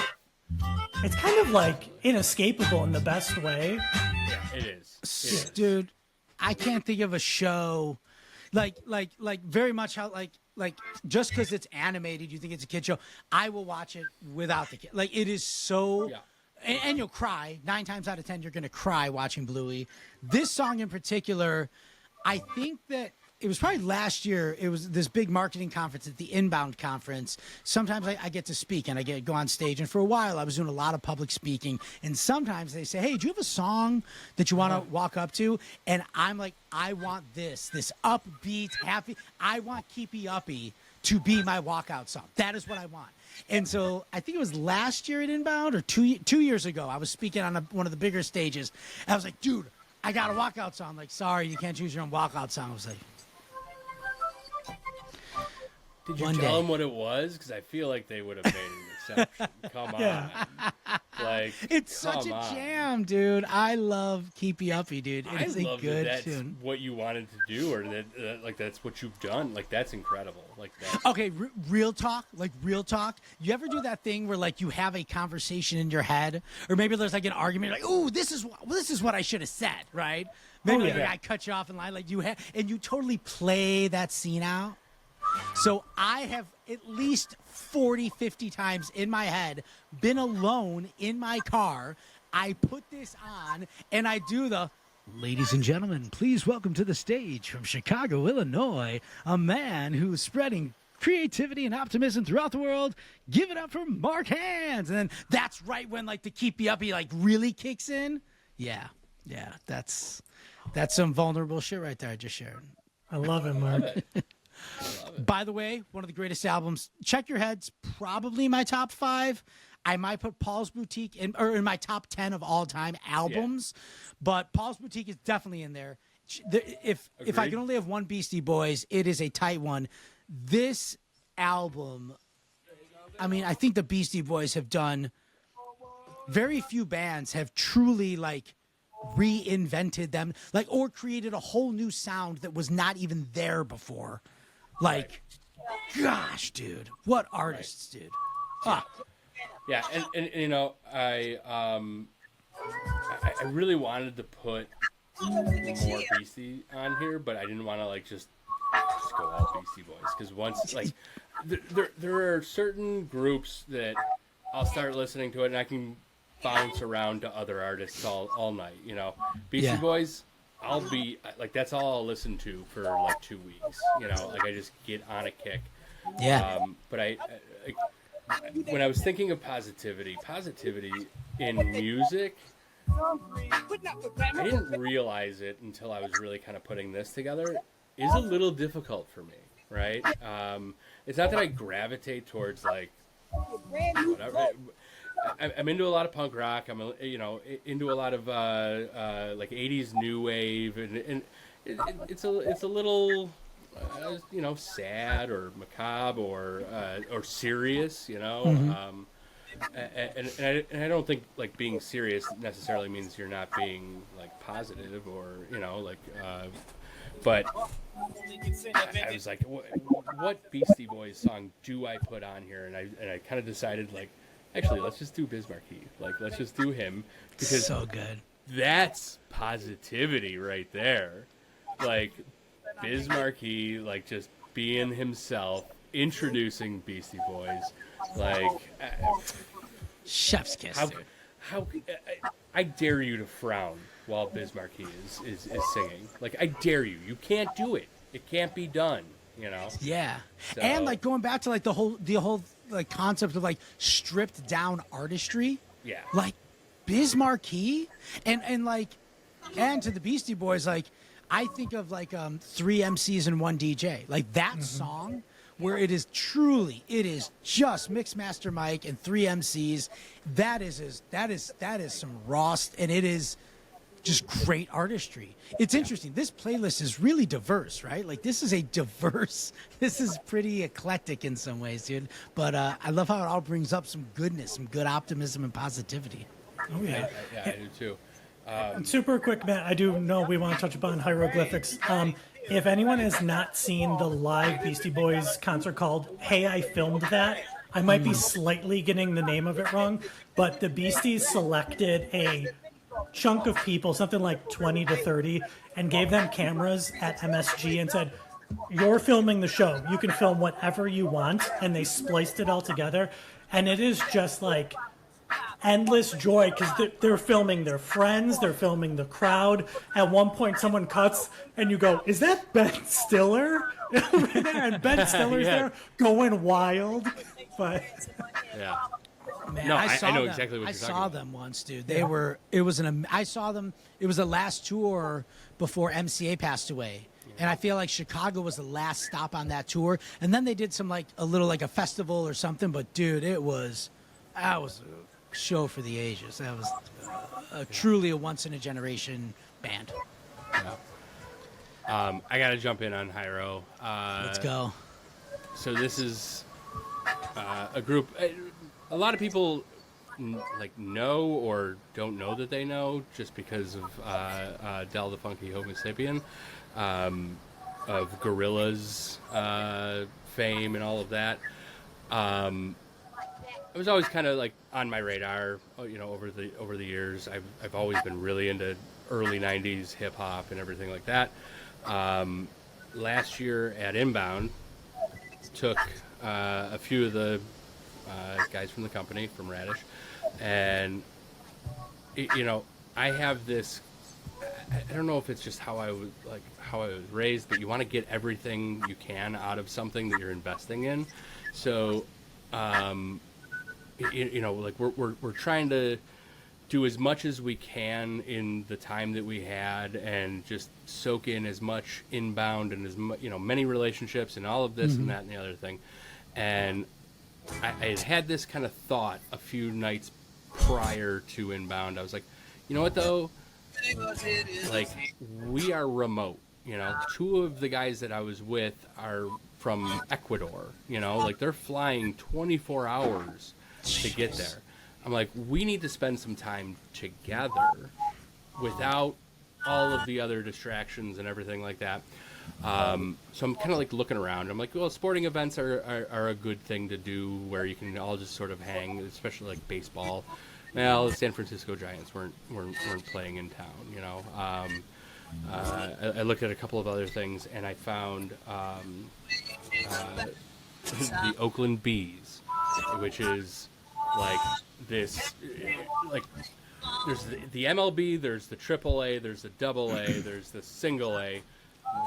It's kind of like inescapable in the best way. Yeah, it is. It is. Dude, I can't think of a show like very much how like just because it's animated, you think it's a kid show. I will watch it without the kid. Like it is so. Yeah. And you'll cry. 9 times out of 10, you're going to cry watching Bluey. This song in particular, I think that it was probably last year. It was this big marketing conference at the Inbound conference. Sometimes I get to speak and I go on stage. And for a while, I was doing a lot of public speaking. And sometimes they say, hey, do you have a song that you want to walk up to? And I'm like, I want this upbeat, happy. I want Keepy Uppy to be my walkout song. That is what I want. And so I think it was last year at Inbound or two years ago. I was speaking on one of the bigger stages. And I was like, dude, I got a walkout song. I'm like, sorry, you can't choose your own walkout song. I was like, Did you One tell day. them what it was? Because I feel like they would have made an exception. Come on. Like, it's such a come on. jam, dude. I love Keepy Uppy, dude. I It's a love good that that's tune. what you wanted to do, or that like that's what you've done. Like that's incredible. Like that's Okay, real talk. You ever do that thing where like you have a conversation in your head, or maybe there's like an argument, like, "Oh, this is what I should have said," right? Maybe like a guy cut you off in line, like you have, and you totally play that scene out. So I have at least 40, 50 times in my head been alone in my car. I put this on and I do the, ladies and gentlemen, please welcome to the stage from Chicago, Illinois, a man who's spreading creativity and optimism throughout the world. Give it up for Marc Hands. And then that's right when like the Keepy Uppy like really kicks in. Yeah. That's some vulnerable shit right there I just shared. I love it, Mark. By the way, one of the greatest albums. Check Your Head's probably my top 5. I might put Paul's Boutique in my top 10 of all time albums, but Paul's Boutique is definitely in there. If I can only have one Beastie Boys, it is a tight one. This album, I mean, I think the Beastie Boys have done. Very few bands have truly like reinvented them, like or created a whole new sound that was not even there before. Like, gosh, dude, what artists, dude? yeah. And you know, I really wanted to put more Beastie on here, but I didn't want to like just go all Beastie Boys because once like there are certain groups that I'll start listening to it and I can bounce around to other artists all night. You know, Beastie Boys. I'll be like that's all I'll listen to for like 2 weeks. You know, like I just get on a kick. Yeah. But when I was thinking of positivity in music, I didn't realize it until I was really kind of putting this together. is a little difficult for me, right? It's not that I gravitate towards like whatever. I'm into a lot of punk rock. I'm into a lot of like '80s new wave, and it's a little sad or macabre or serious, and I don't think like being serious necessarily means you're not being like positive or but I was like, what Beastie Boys song do I put on here? And I kind of decided like, actually, let's just do Biz Markie. Like, let's just do him because So good. that's positivity right there. Like Biz Markie, like just being himself, introducing Beastie Boys, like Chef's kiss. how I dare you to frown while Biz Markie is singing. Like I dare you. You can't do it. It can't be done. Yeah. So- And like going back to like the whole like concept of like stripped down artistry. Yeah. Like Biz Markie and to the Beastie Boys, like I think of like 3 MCs and 1 DJ. Like that song where it is just Mixmaster Mike and 3 MCs. That is some raw and it is just great artistry. It's interesting. This playlist is really diverse, right? Like this is pretty eclectic in some ways, dude. But I love how it all brings up some goodness, some good optimism and positivity. Oh yeah. I do too. And super quick, Matt, I do know we want to touch upon hieroglyphics. If anyone has not seen the live Beastie Boys concert called Hey, I Filmed That, I might be slightly getting the name of it wrong, but the Beasties selected a chunk of people, something like 20 to 30, and gave them cameras at MSG and said, you're filming the show. You can film whatever you want. And they spliced it all together. And it is just like endless joy because they're filming their friends, they're filming the crowd. At one point, someone cuts and you go, "Is that Ben Stiller?" over there? And Ben Stiller's Yeah. there going wild. But Yeah. Man, No, I I saw know them. exactly what I you're talking saw about. them once, dude. They were. It was I saw them. It was the last tour before MCA passed away, and I feel like Chicago was the last stop on that tour. And then they did some like a little like a festival or something. But dude, that was a show for the ages. That was truly a once in a generation band. I got to jump in on Hyro. Let's go. So this is a group. A lot of people know or don't know that they know just because of Del the Funky Homo Sapien, of Gorillaz fame and all of that. It was always kind of like on my radar, over the years. I've always been really into early '90s hip hop and everything like that. Last year at Inbound, took a few of the guys from the company from Radish, and I have this. I don't know if it's just how I was raised, but you want to get everything you can out of something that you're investing in. So, we're trying to do as much as we can in the time that we had, and just soak in as much Inbound and as many relationships and all of this and that and the other thing. And I had this kind of thought a few nights prior to Inbound. I was like, you know what though? Like, we are remote. Two of the guys that I was with are from Ecuador. Like they're flying 24 hours to get there. I'm like, we need to spend some time together without all of the other distractions and everything like that. So I'm kind of like looking around. I'm like, well, sporting events are a good thing to do where you can all just sort of hang, especially like baseball. Well, the San Francisco Giants weren't playing in town, I looked at a couple of other things, and I found the Oakland Bees, which is like this, like there's the MLB, there's the AAA, there's the AA, there's the single A,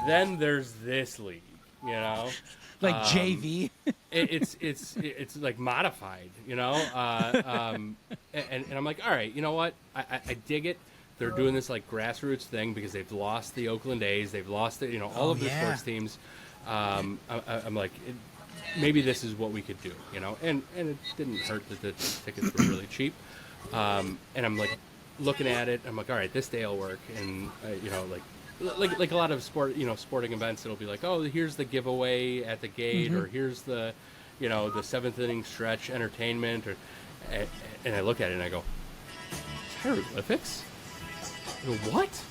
then there's this league, Like JV. it's like modified, and I'm like, all right, you know what? I dig it. they're doing this like grassroots thing because they've lost the Oakland A's, they've lost the, all of the sports teams. I'm like, maybe this is what we could do, and it didn't hurt that the tickets were really cheap. And I'm like looking at it, I'm like, all right, this day will work. And like a lot of sporting events, it'll be like, oh, here's the giveaway at the gate, or here's the the seventh inning stretch entertainment, and I look at it and I go, hieroglyphics? I go, what?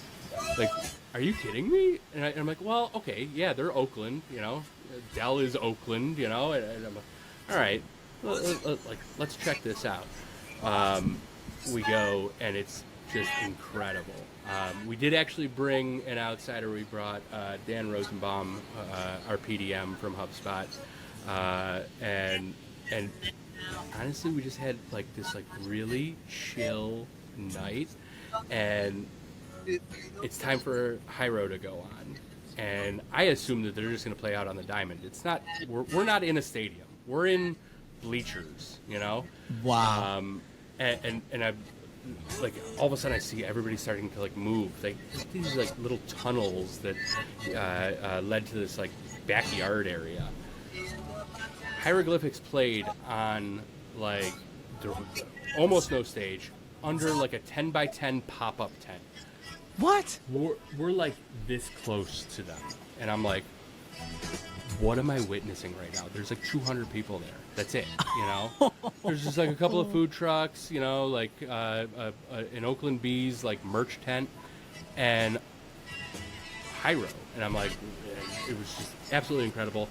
Like, are you kidding me? And I'm like, well, okay, yeah, they're Oakland, Dell is Oakland, and I'm like, all right, let's check this out. We go, and it's just incredible. We did actually bring an outsider. We brought Dan Rosenbaum, our PDM from HubSpot, and honestly, we just had like this really chill night, and it's time for Hyro to go on, and I assume that they're just going to play out on the diamond. It's not. We're not in a stadium. We're in bleachers. Wow. And I like all of a sudden I see everybody starting to like move. Like these like little tunnels that led to this like backyard area. Hieroglyphics played on like almost no stage under like a 10x10 pop-up tent. What? We're like this close to them, and I'm like, what am I witnessing right now? There's like 200 people there. That's it, There's just like a couple of food trucks, like an Oakland Bees like merch tent, and Hyro, and I'm like, it was just absolutely incredible.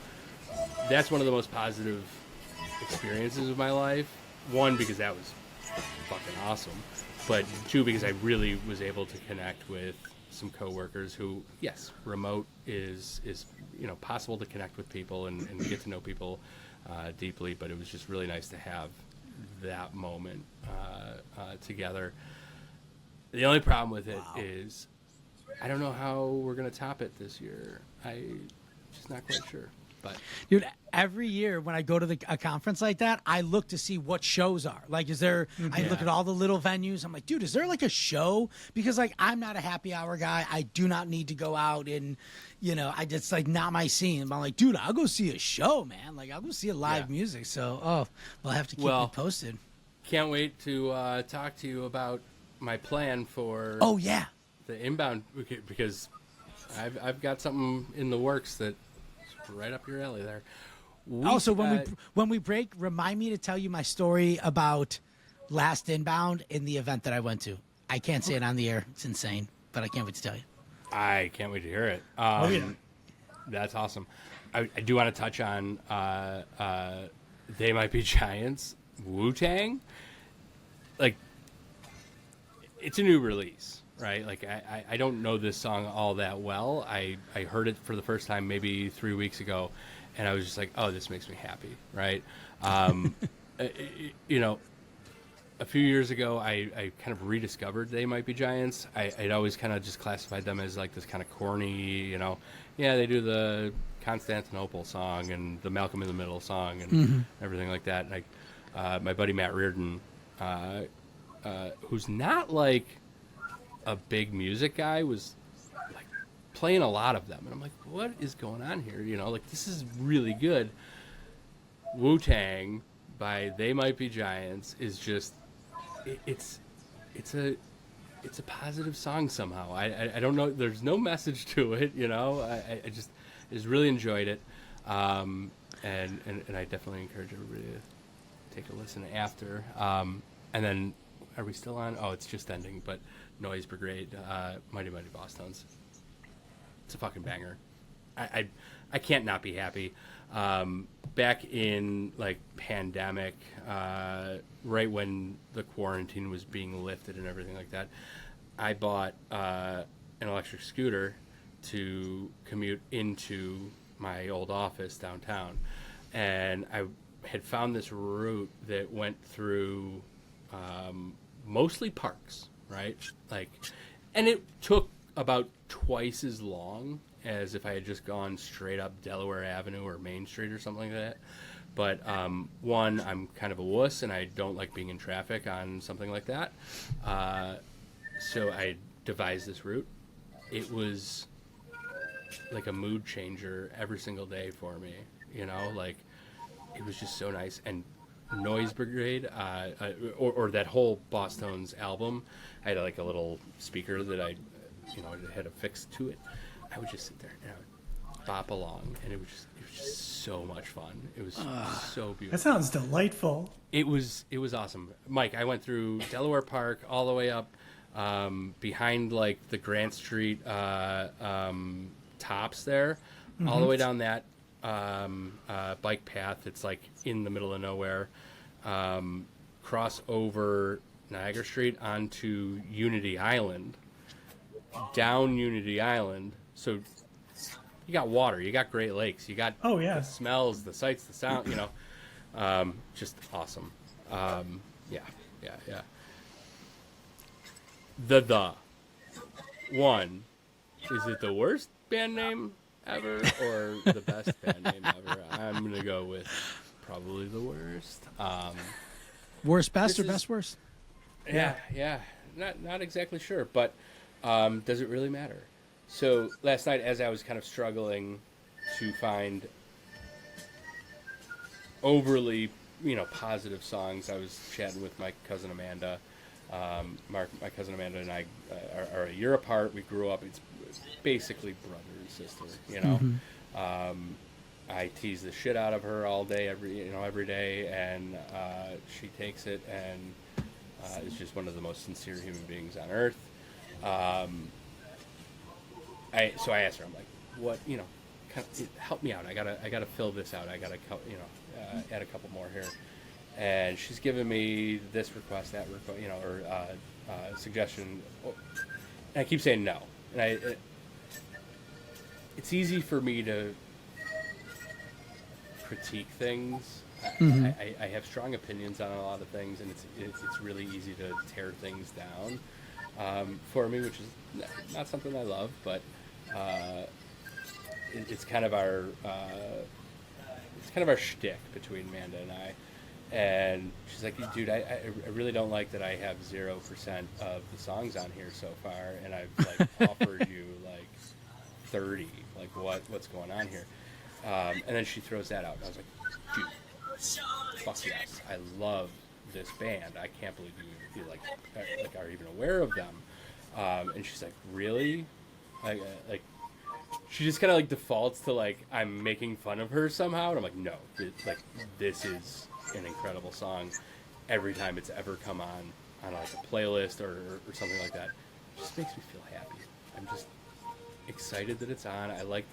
That's one of the most positive experiences of my life. One, because that was fucking awesome, but two, because I really was able to connect with some coworkers who, yes, remote is possible to connect with people and get to know people deeply, but it was just really nice to have that moment together. The only problem with it is I don't know how we're going to top it this year. I'm just not quite sure. But dude, every year when I go to a conference like that, I look to see what shows are. Like, is there, I look at all the little venues. I'm like, dude, is there like a show? Because like, I'm not a happy hour guy. I do not need to go out and, it's like not my scene. I'm like, dude, I'll go see a show, man. Like, I'll go see a live music. So, we'll have to keep you posted. Can't wait to talk to you about my plan for the inbound, because I've got something in the works that right up your alley there. Also, when we break, remind me to tell you my story about last inbound in the event that I went to. I can't say it on the air. It's insane, but I can't wait to tell you. I can't wait to hear it. That's awesome. I do want to touch on They Might Be Giants, Wu-Tang. Like, it's a new release. Right, like I don't know this song all that well. I heard it for the first time maybe 3 weeks ago, and I was just like, oh, this makes me happy, right? A few years ago, I kind of rediscovered They Might Be Giants. I'd always kind of just classified them as like this kind of corny, they do the Constantinople song and the Malcolm in the Middle song and everything like that. And my buddy Matt Reardon, who's not like a big music guy, was like playing a lot of them, and I'm like, what is going on here? Like, this is really good. Wu-Tang by They Might Be Giants is just it's a positive song somehow. I don't know, there's no message to it, I just really enjoyed it, and I definitely encourage everybody to take a listen after. And then, are we still on? Oh, it's just ending, but Noise Brigade, Mighty Mighty Boss Tones. It's a fucking banger. I can't not be happy. Back in like pandemic, right when the quarantine was being lifted and everything like that, I bought an electric scooter to commute into my old office downtown, and I had found this route that went through mostly parks. Right? Like, and it took about twice as long as if I had just gone straight up Delaware Avenue or Main Street or something like that. But one, I'm kind of a wuss and I don't like being in traffic on something like that. So I devised this route, it was like a mood changer every single day for me. You know, like it was just so nice. And Noise Brigade, or that whole Boss Tones album, I had like a little speaker that I had affixed to it. I would just sit there and I would bop along, and it was just so much fun. It was so beautiful. That sounds delightful. It was awesome. Mike, I went through Delaware Park all the way up behind like the Grant Street tops there, all the way down that bike path. It's like in the middle of nowhere. Cross over Niagara Street onto Unity Island, down Unity Island. So you got water, you got Great Lakes, you got the smells, the sights, the sound, just awesome. Yeah. The one, is it the worst band name ever or the best band name ever? I'm gonna go with probably the worst. Worst best or best worst? Yeah. Not exactly sure, but does it really matter? So last night, as I was kind of struggling to find overly, positive songs, I was chatting with my cousin Amanda. Marc, my cousin Amanda and I are a year apart. We grew up. It's basically brother and sister. I tease the shit out of her all day, every day, and she takes it and is just one of the most sincere human beings on earth. So I asked her, I'm like, what, help me out. I gotta fill this out. I gotta, add a couple more here. And she's given me this request, that request, or suggestion. And I keep saying no. And it's easy for me to critique things. I have strong opinions on a lot of things, and it's really easy to tear things down for me, which is not something I love, but it's kind of our shtick between Amanda and I. And she's like, dude, I really don't like that I have 0% of the songs on here so far, and I've like offered you like 30. Like what's going on here? And then she throws that out, and I was like, dude, fuck yes, I love this band. I can't believe you are even aware of them. And she's like, really? Like she just kind of like defaults to like I'm making fun of her somehow, and I'm like, no, this is an incredible song. Every time it's ever come on like a playlist or something like that, it just makes me feel happy. I'm just excited that it's on. I like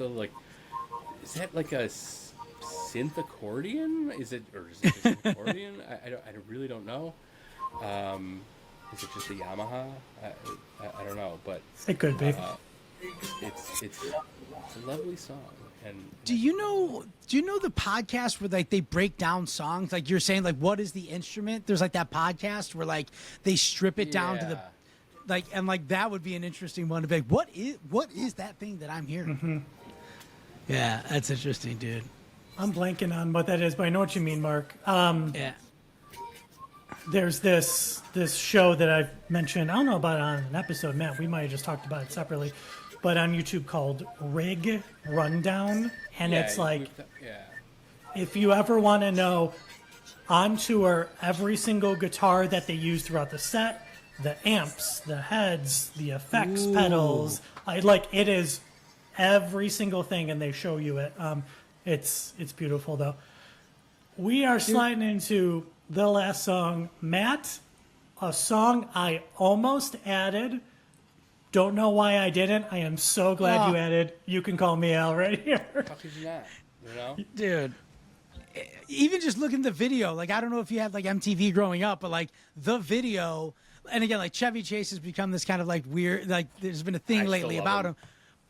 is that like a synth accordion? Is it just an accordion? I really don't know. Is it just a Yamaha? I don't know, but it could be. It's a lovely song. And do you know the podcast where like they break down songs? Like you're saying, like what is the instrument? There's like that podcast where like they strip it down to the and that would be an interesting one to be like, what is that thing that I'm hearing? Mm-hmm. Yeah, that's interesting, dude. I'm blanking on what that is, but I know what you mean, Mark. Yeah. There's this show that I've mentioned. I don't know about it on an episode, Matt. We might have just talked about it separately, but on YouTube called Rig Rundown, and it's like, if you ever want to know on tour every single guitar that they use throughout the set, the amps, the heads, the effects pedals, it is every single thing, and they show you it. It's beautiful though. We are sliding into the last song, Matt, a song I almost added. Don't know why I didn't. I am so glad you added You Can Call Me Al right here. How could you not? Dude, even just looking at the video, like I don't know if you had like MTV growing up, but like the video, and again, like Chevy Chase has become this kind of like weird, like there's been a thing lately about him.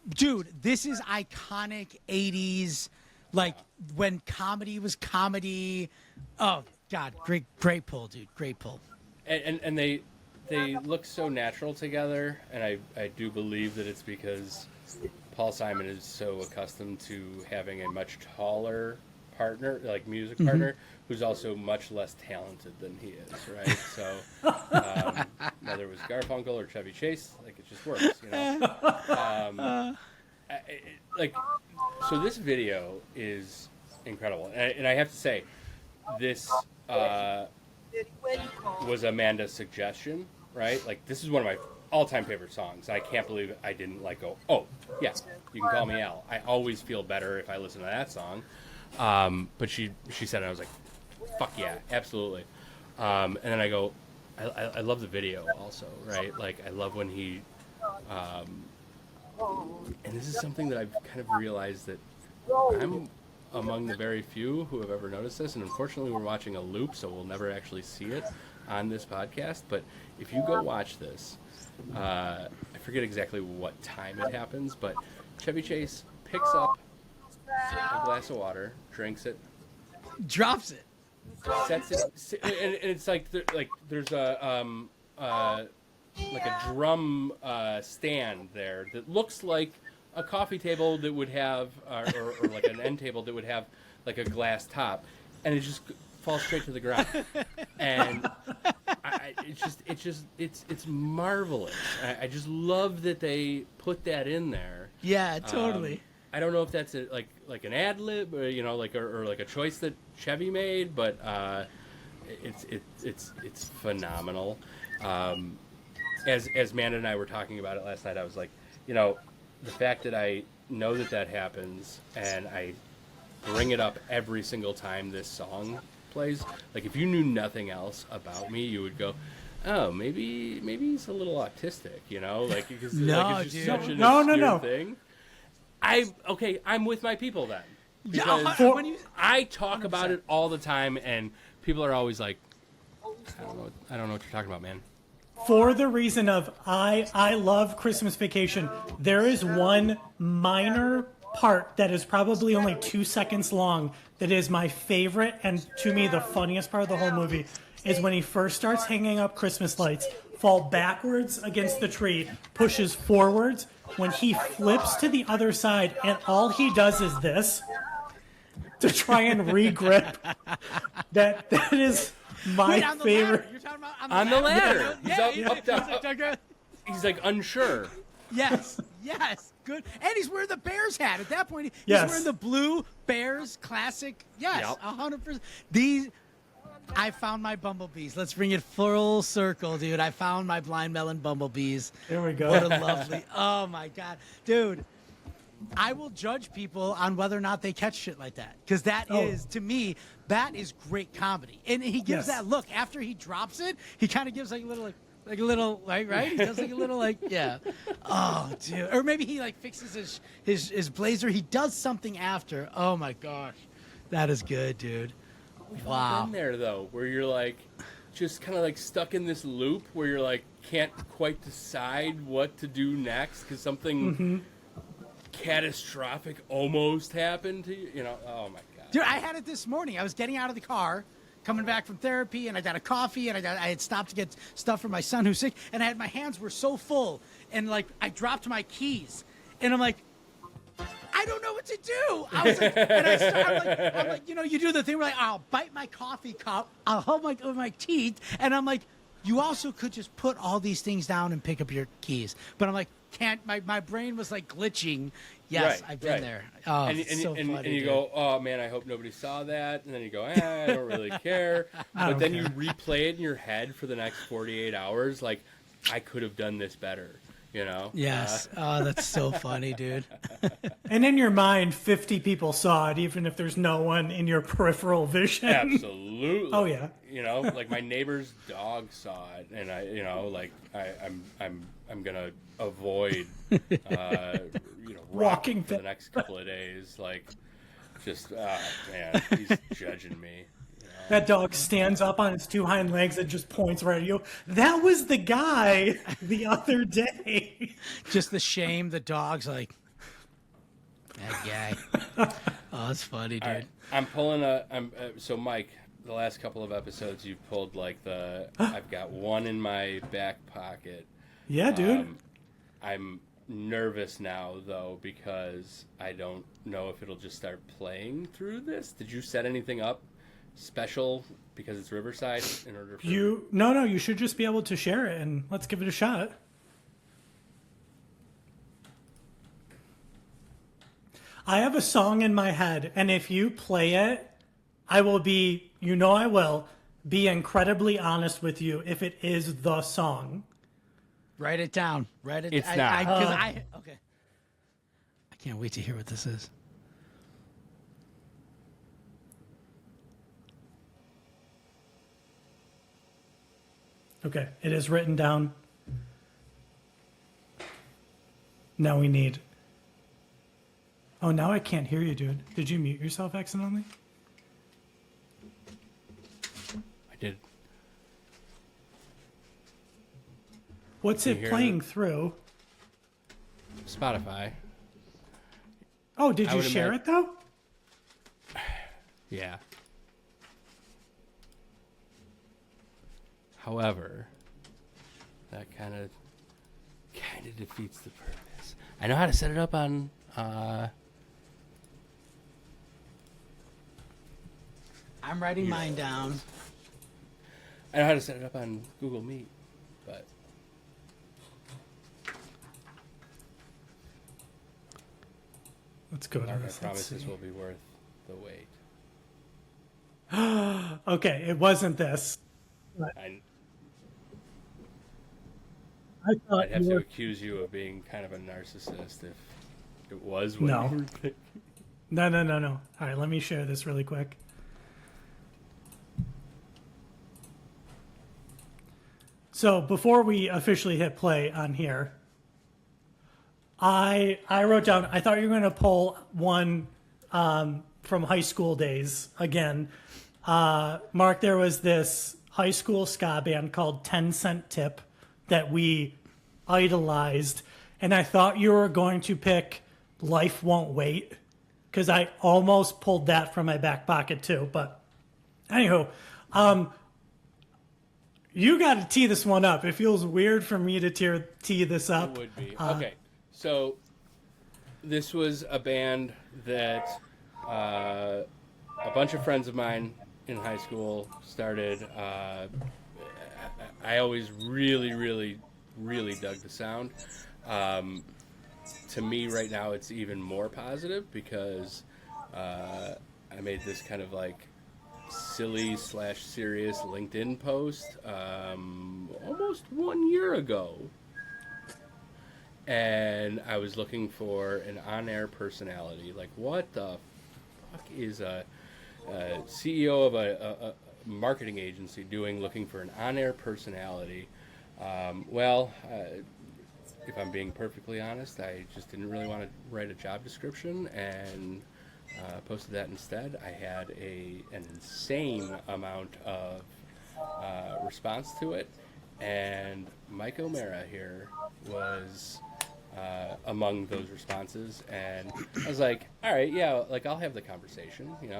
Dude, this is iconic 80s, like when comedy was comedy. Oh God, great pull, dude, great pull. And they look so natural together, and I do believe that it's because Paul Simon is so accustomed to having a much taller partner, like music partner, who's also much less talented than he is, right? So whether it was Garfunkel or Chevy Chase, like it just works, you know. Like, so this video is incredible, and I have to say, this was Amanda's suggestion, right? Like, this is one of my all-time favorite songs. I can't believe I didn't like go, oh yeah, you can call me Al. I always feel better if I listen to that song. But she said it, and I was like, fuck yeah, absolutely. And then I go, I love the video also, right? Like, I love when he and this is something that I've kind of realized that I'm among the very few who have ever noticed this, and unfortunately we're watching a loop, so we'll never actually see it on this podcast. But if you go watch this, I forget exactly what time it happens, but Chevy Chase picks up a glass of water, drinks it, Drops it. sets it, and it's like there's a like a drum stand there that looks like a coffee table that would have, or like an end table that would have like a glass top, and it just falls straight to the ground. And it's marvelous. I just love that they put that in there. Yeah, totally. I don't know if that's like an ad lib, or, you know, like or like a choice that Chevy made, but it's phenomenal. As Amanda and I were talking about it last night, I was like, you know, the fact that I know that happens, and I bring it up every single time this song plays. Like, if you knew nothing else about me, you would go, oh, maybe he's a little autistic, you know, like, because like, it's just such an obscure thing. I'm with my people then, because I talk 100%. About it all the time, and people are always like, I don't know what you're talking about, man. For the reason of I love Christmas Vacation, there is one minor part that is probably only 2 seconds long that is my favorite, and to me the funniest part of the whole movie is when he first starts hanging up Christmas lights, fall backwards against the tree, pushes forwards, when he flips to the other side, and all he does is this to try and re-grip. That is my favorite. You're talking about on the ladder. Yeah, Up, down. He's like unsure. Yes, good. And he's wearing the Bears hat. At that point, he's Yes. wearing the blue Bears classic. Yes, 100%. I found my bumblebees. Let's bring it full circle, dude. I found my blind melon bumblebees. There we go. What a lovely. Oh my God, dude. I will judge people on whether or not they catch shit like that, because that is, to me, that is great comedy. And he gives that look after he drops it. He kind of gives like a little right? He does like a little yeah. Oh, dude. Or maybe he like fixes his blazer. He does something after. Oh my gosh, that is good, dude. We've all been there though, where you're like, just kind of like stuck in this loop where you're like can't quite decide what to do next because something catastrophic almost happened to you. You know, oh my God. Dude, I had it this morning. I was getting out of the car, coming back from therapy, and I got a coffee, and I had stopped to get stuff for my son who's sick, and my hands were so full, and like I dropped my keys, and I'm like, I don't know what to do. I was like, and I'm like, you know, you do the thing where like, I'll bite my coffee cup, I'll hold my teeth, and I'm like, you also could just put all these things down and pick up your keys. But I'm like, can't, my brain was like glitching. Yes, I've been there. Oh, and you go, oh man, I hope nobody saw that. And then you go, I don't really care. But then you replay it in your head for the next 48 hours. Like, I could have done this better. You know? Yes. Oh, that's so funny, dude. And in your mind, 50 people saw it, even if there's no one in your peripheral vision. Absolutely. Oh yeah. You know, like my neighbor's dog saw it, and I'm gonna avoid, walking for the next couple of days. Like, just man, he's judging me. That dog stands up on its two hind legs and just points right at you. That was the guy the other day. Just the shame. The dog's like, that guy. Oh, it's funny, dude. Right. I'm pulling so Mike, the last couple of episodes you've pulled like I've got one in my back pocket. Yeah, dude. nervous now though because I don't know if it'll just start playing through this. Did you set anything up special because it's Riverside in order for No, you should just be able to share it, and let's give it a shot. I have a song in my head, and if you play it, I will be, I will be incredibly honest with you if it is the song. Write it down. Write it. It's not. Okay. I can't wait to hear what this is. Okay, it is written down. Now we need. Oh, now I can't hear you, dude. Did you mute yourself accidentally? I did. What's Can you it hear playing it? through? Spotify. Oh, did I you would share it though? Yeah. However, that kind of defeats the purpose. I know how to set it up on I'm writing mine down. I know how to set it up on Google Meet, but Let's go to Mark, I this. promise Let's this see. will be worth the wait. Okay, it wasn't this. I thought I'd have you to were... accuse you of being kind of a narcissist if it was what No. you were thinking. No. All right, let me share this really quick. So before we officially hit play on here, I wrote down, I thought you were going to pull one from high school days again. Mark, there was this high school ska band called 10 Cent Tip that we idolized, and I thought you were going to pick Life Won't Wait, because I almost pulled that from my back pocket too. But anywho, you got to tee this one up. It feels weird for me to tee this up. It would be. Okay, so this was a band that a bunch of friends of mine in high school started. I always really dug the sound. To me right now it's even more positive because I made this kind of like silly / serious LinkedIn post almost 1 year ago, and I was looking for an on-air personality. Like, what the fuck is a CEO of a marketing agency looking for an on-air personality? If I'm being perfectly honest, I just didn't really want to write a job description and posted that instead. I had an insane amount of response to it, and Mike O'Mara here was among those responses, and I was like, all right, yeah, like I'll have the conversation, like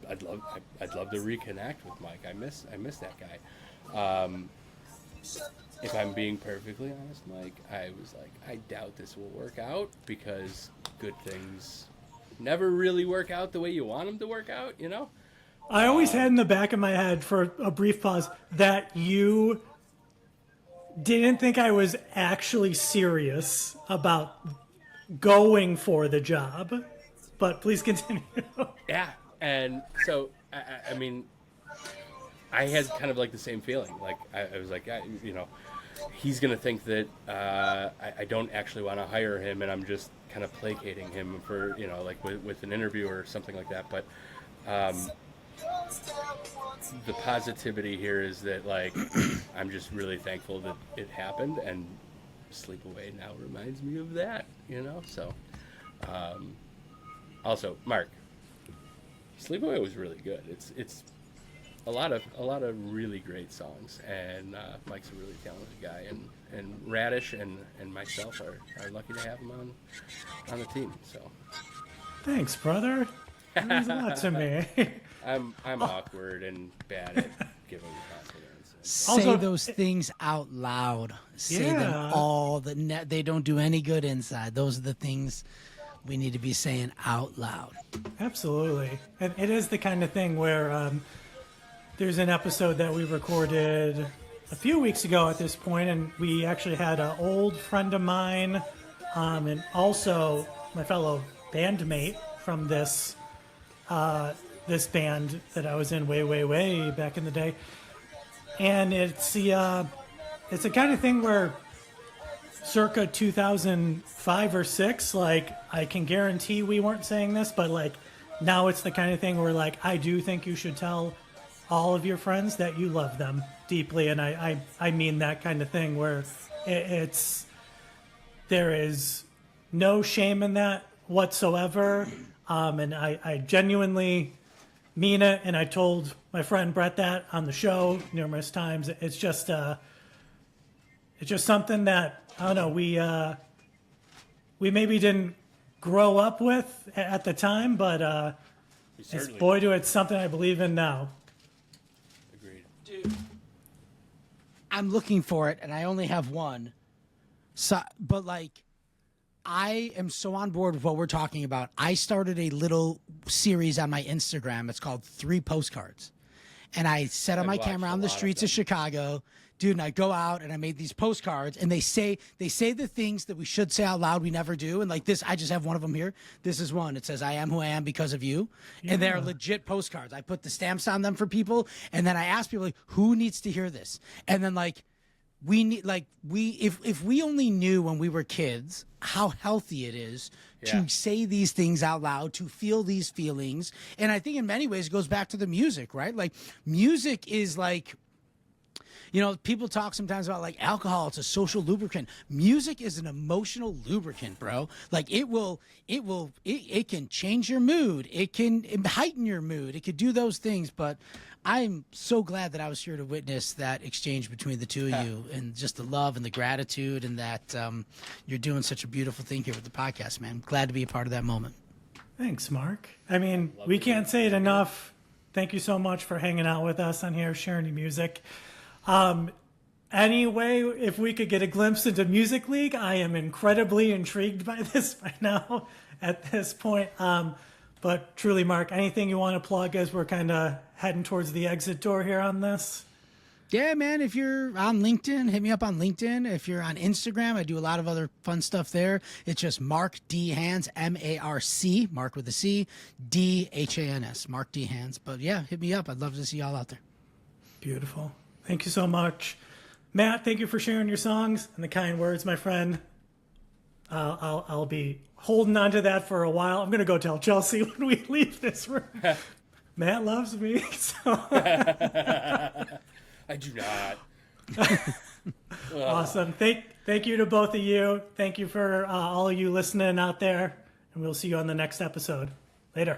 I'd love to reconnect with Mike. I miss that guy. If I'm being perfectly honest, Mike, I was like, I doubt this will work out because good things never really work out the way you want them to work out, I always had in the back of my head for a brief pause that you didn't think I was actually serious about going for the job, but please continue. Yeah, and so, I mean, I had kind of like the same feeling. Like, I was like, he's going to think that I don't actually want to hire him and I'm just kind of placating him for, like with an interview or something like that. But the positivity here is that, like, I'm just really thankful that it happened, and Sleepaway now reminds me of that, So, also, Mark, Sleepaway was really good. It's a lot of really great songs, and Mike's a really talented guy, and Radish and myself are lucky to have him on the team. So Thanks, brother. That means a lot to me. I'm awkward and bad at giving compliments. Say Also- those things out loud. Say them Yeah. all. They don't do any good inside. Those are the things we need to be saying out loud. Absolutely. And it is the kind of thing where there's an episode that we recorded a few weeks ago at this point, and we actually had an old friend of mine and also my fellow bandmate from this this band that I was in way back in the day. And it's the kind of thing where circa 2005 or 6, like, I can guarantee we weren't saying this, but like now it's the kind of thing where like I do think you should tell all of your friends that you love them deeply, and I mean that kind of thing where there is no shame in that whatsoever, and I genuinely mean it, and I told my friend Brett that on the show numerous times. It's just something that, I don't know, we maybe didn't grow up with at the time, but it's something I believe in now. Agreed. I'm looking for it, and I only have one. So, but like, I am so on board with what we're talking about. I started a little series on my Instagram. It's called 3 Postcards. And I set up my I've watched camera a on the lot of streets of them. Chicago. Dude, and I go out and I made these postcards, and they say the things that we should say out loud we never do. And like this, I just have one of them here. This is one. It says, "I am who I am because of you." And they're legit postcards. I put the stamps on them for people, and then I ask people, like, who needs to hear this? And then like, if we only knew when we were kids how healthy it is Yeah. to say these things out loud, to feel these feelings. And I think in many ways it goes back to the music, right? Like, music is like, you know, people talk sometimes about like alcohol. It's a social lubricant. Music is an emotional lubricant, bro. Like, it can change your mood. It can heighten your mood. It could do those things. But I'm so glad that I was here to witness that exchange between the two of you, and just the love and the gratitude, and that you're doing such a beautiful thing here with the podcast, man. Glad to be a part of that moment. Thanks, Mark. I mean, we can't say it enough. Thank you so much for hanging out with us on here, sharing your music. Anyway, if we could get a glimpse into Music League, I am incredibly intrigued by this right now at this point. But truly, Mark, anything you want to plug as we're kind of heading towards the exit door here on this? Yeah, man, if you're on LinkedIn, hit me up on LinkedIn. If you're on Instagram, I do a lot of other fun stuff there. It's just Marc D. Hands, M-A-R-C, Mark with a C, D-H-A-N-S, Marc D. Hands. But yeah, hit me up. I'd love to see y'all out there. Beautiful. Thank you so much. Matt, thank you for sharing your songs and the kind words, my friend. I'll be holding on to that for a while. I'm going to go tell Chelsea when we leave this room. Matt loves me. So. I do not. Awesome. Thank you to both of you. Thank you for all of you listening out there. And we'll see you on the next episode. Later.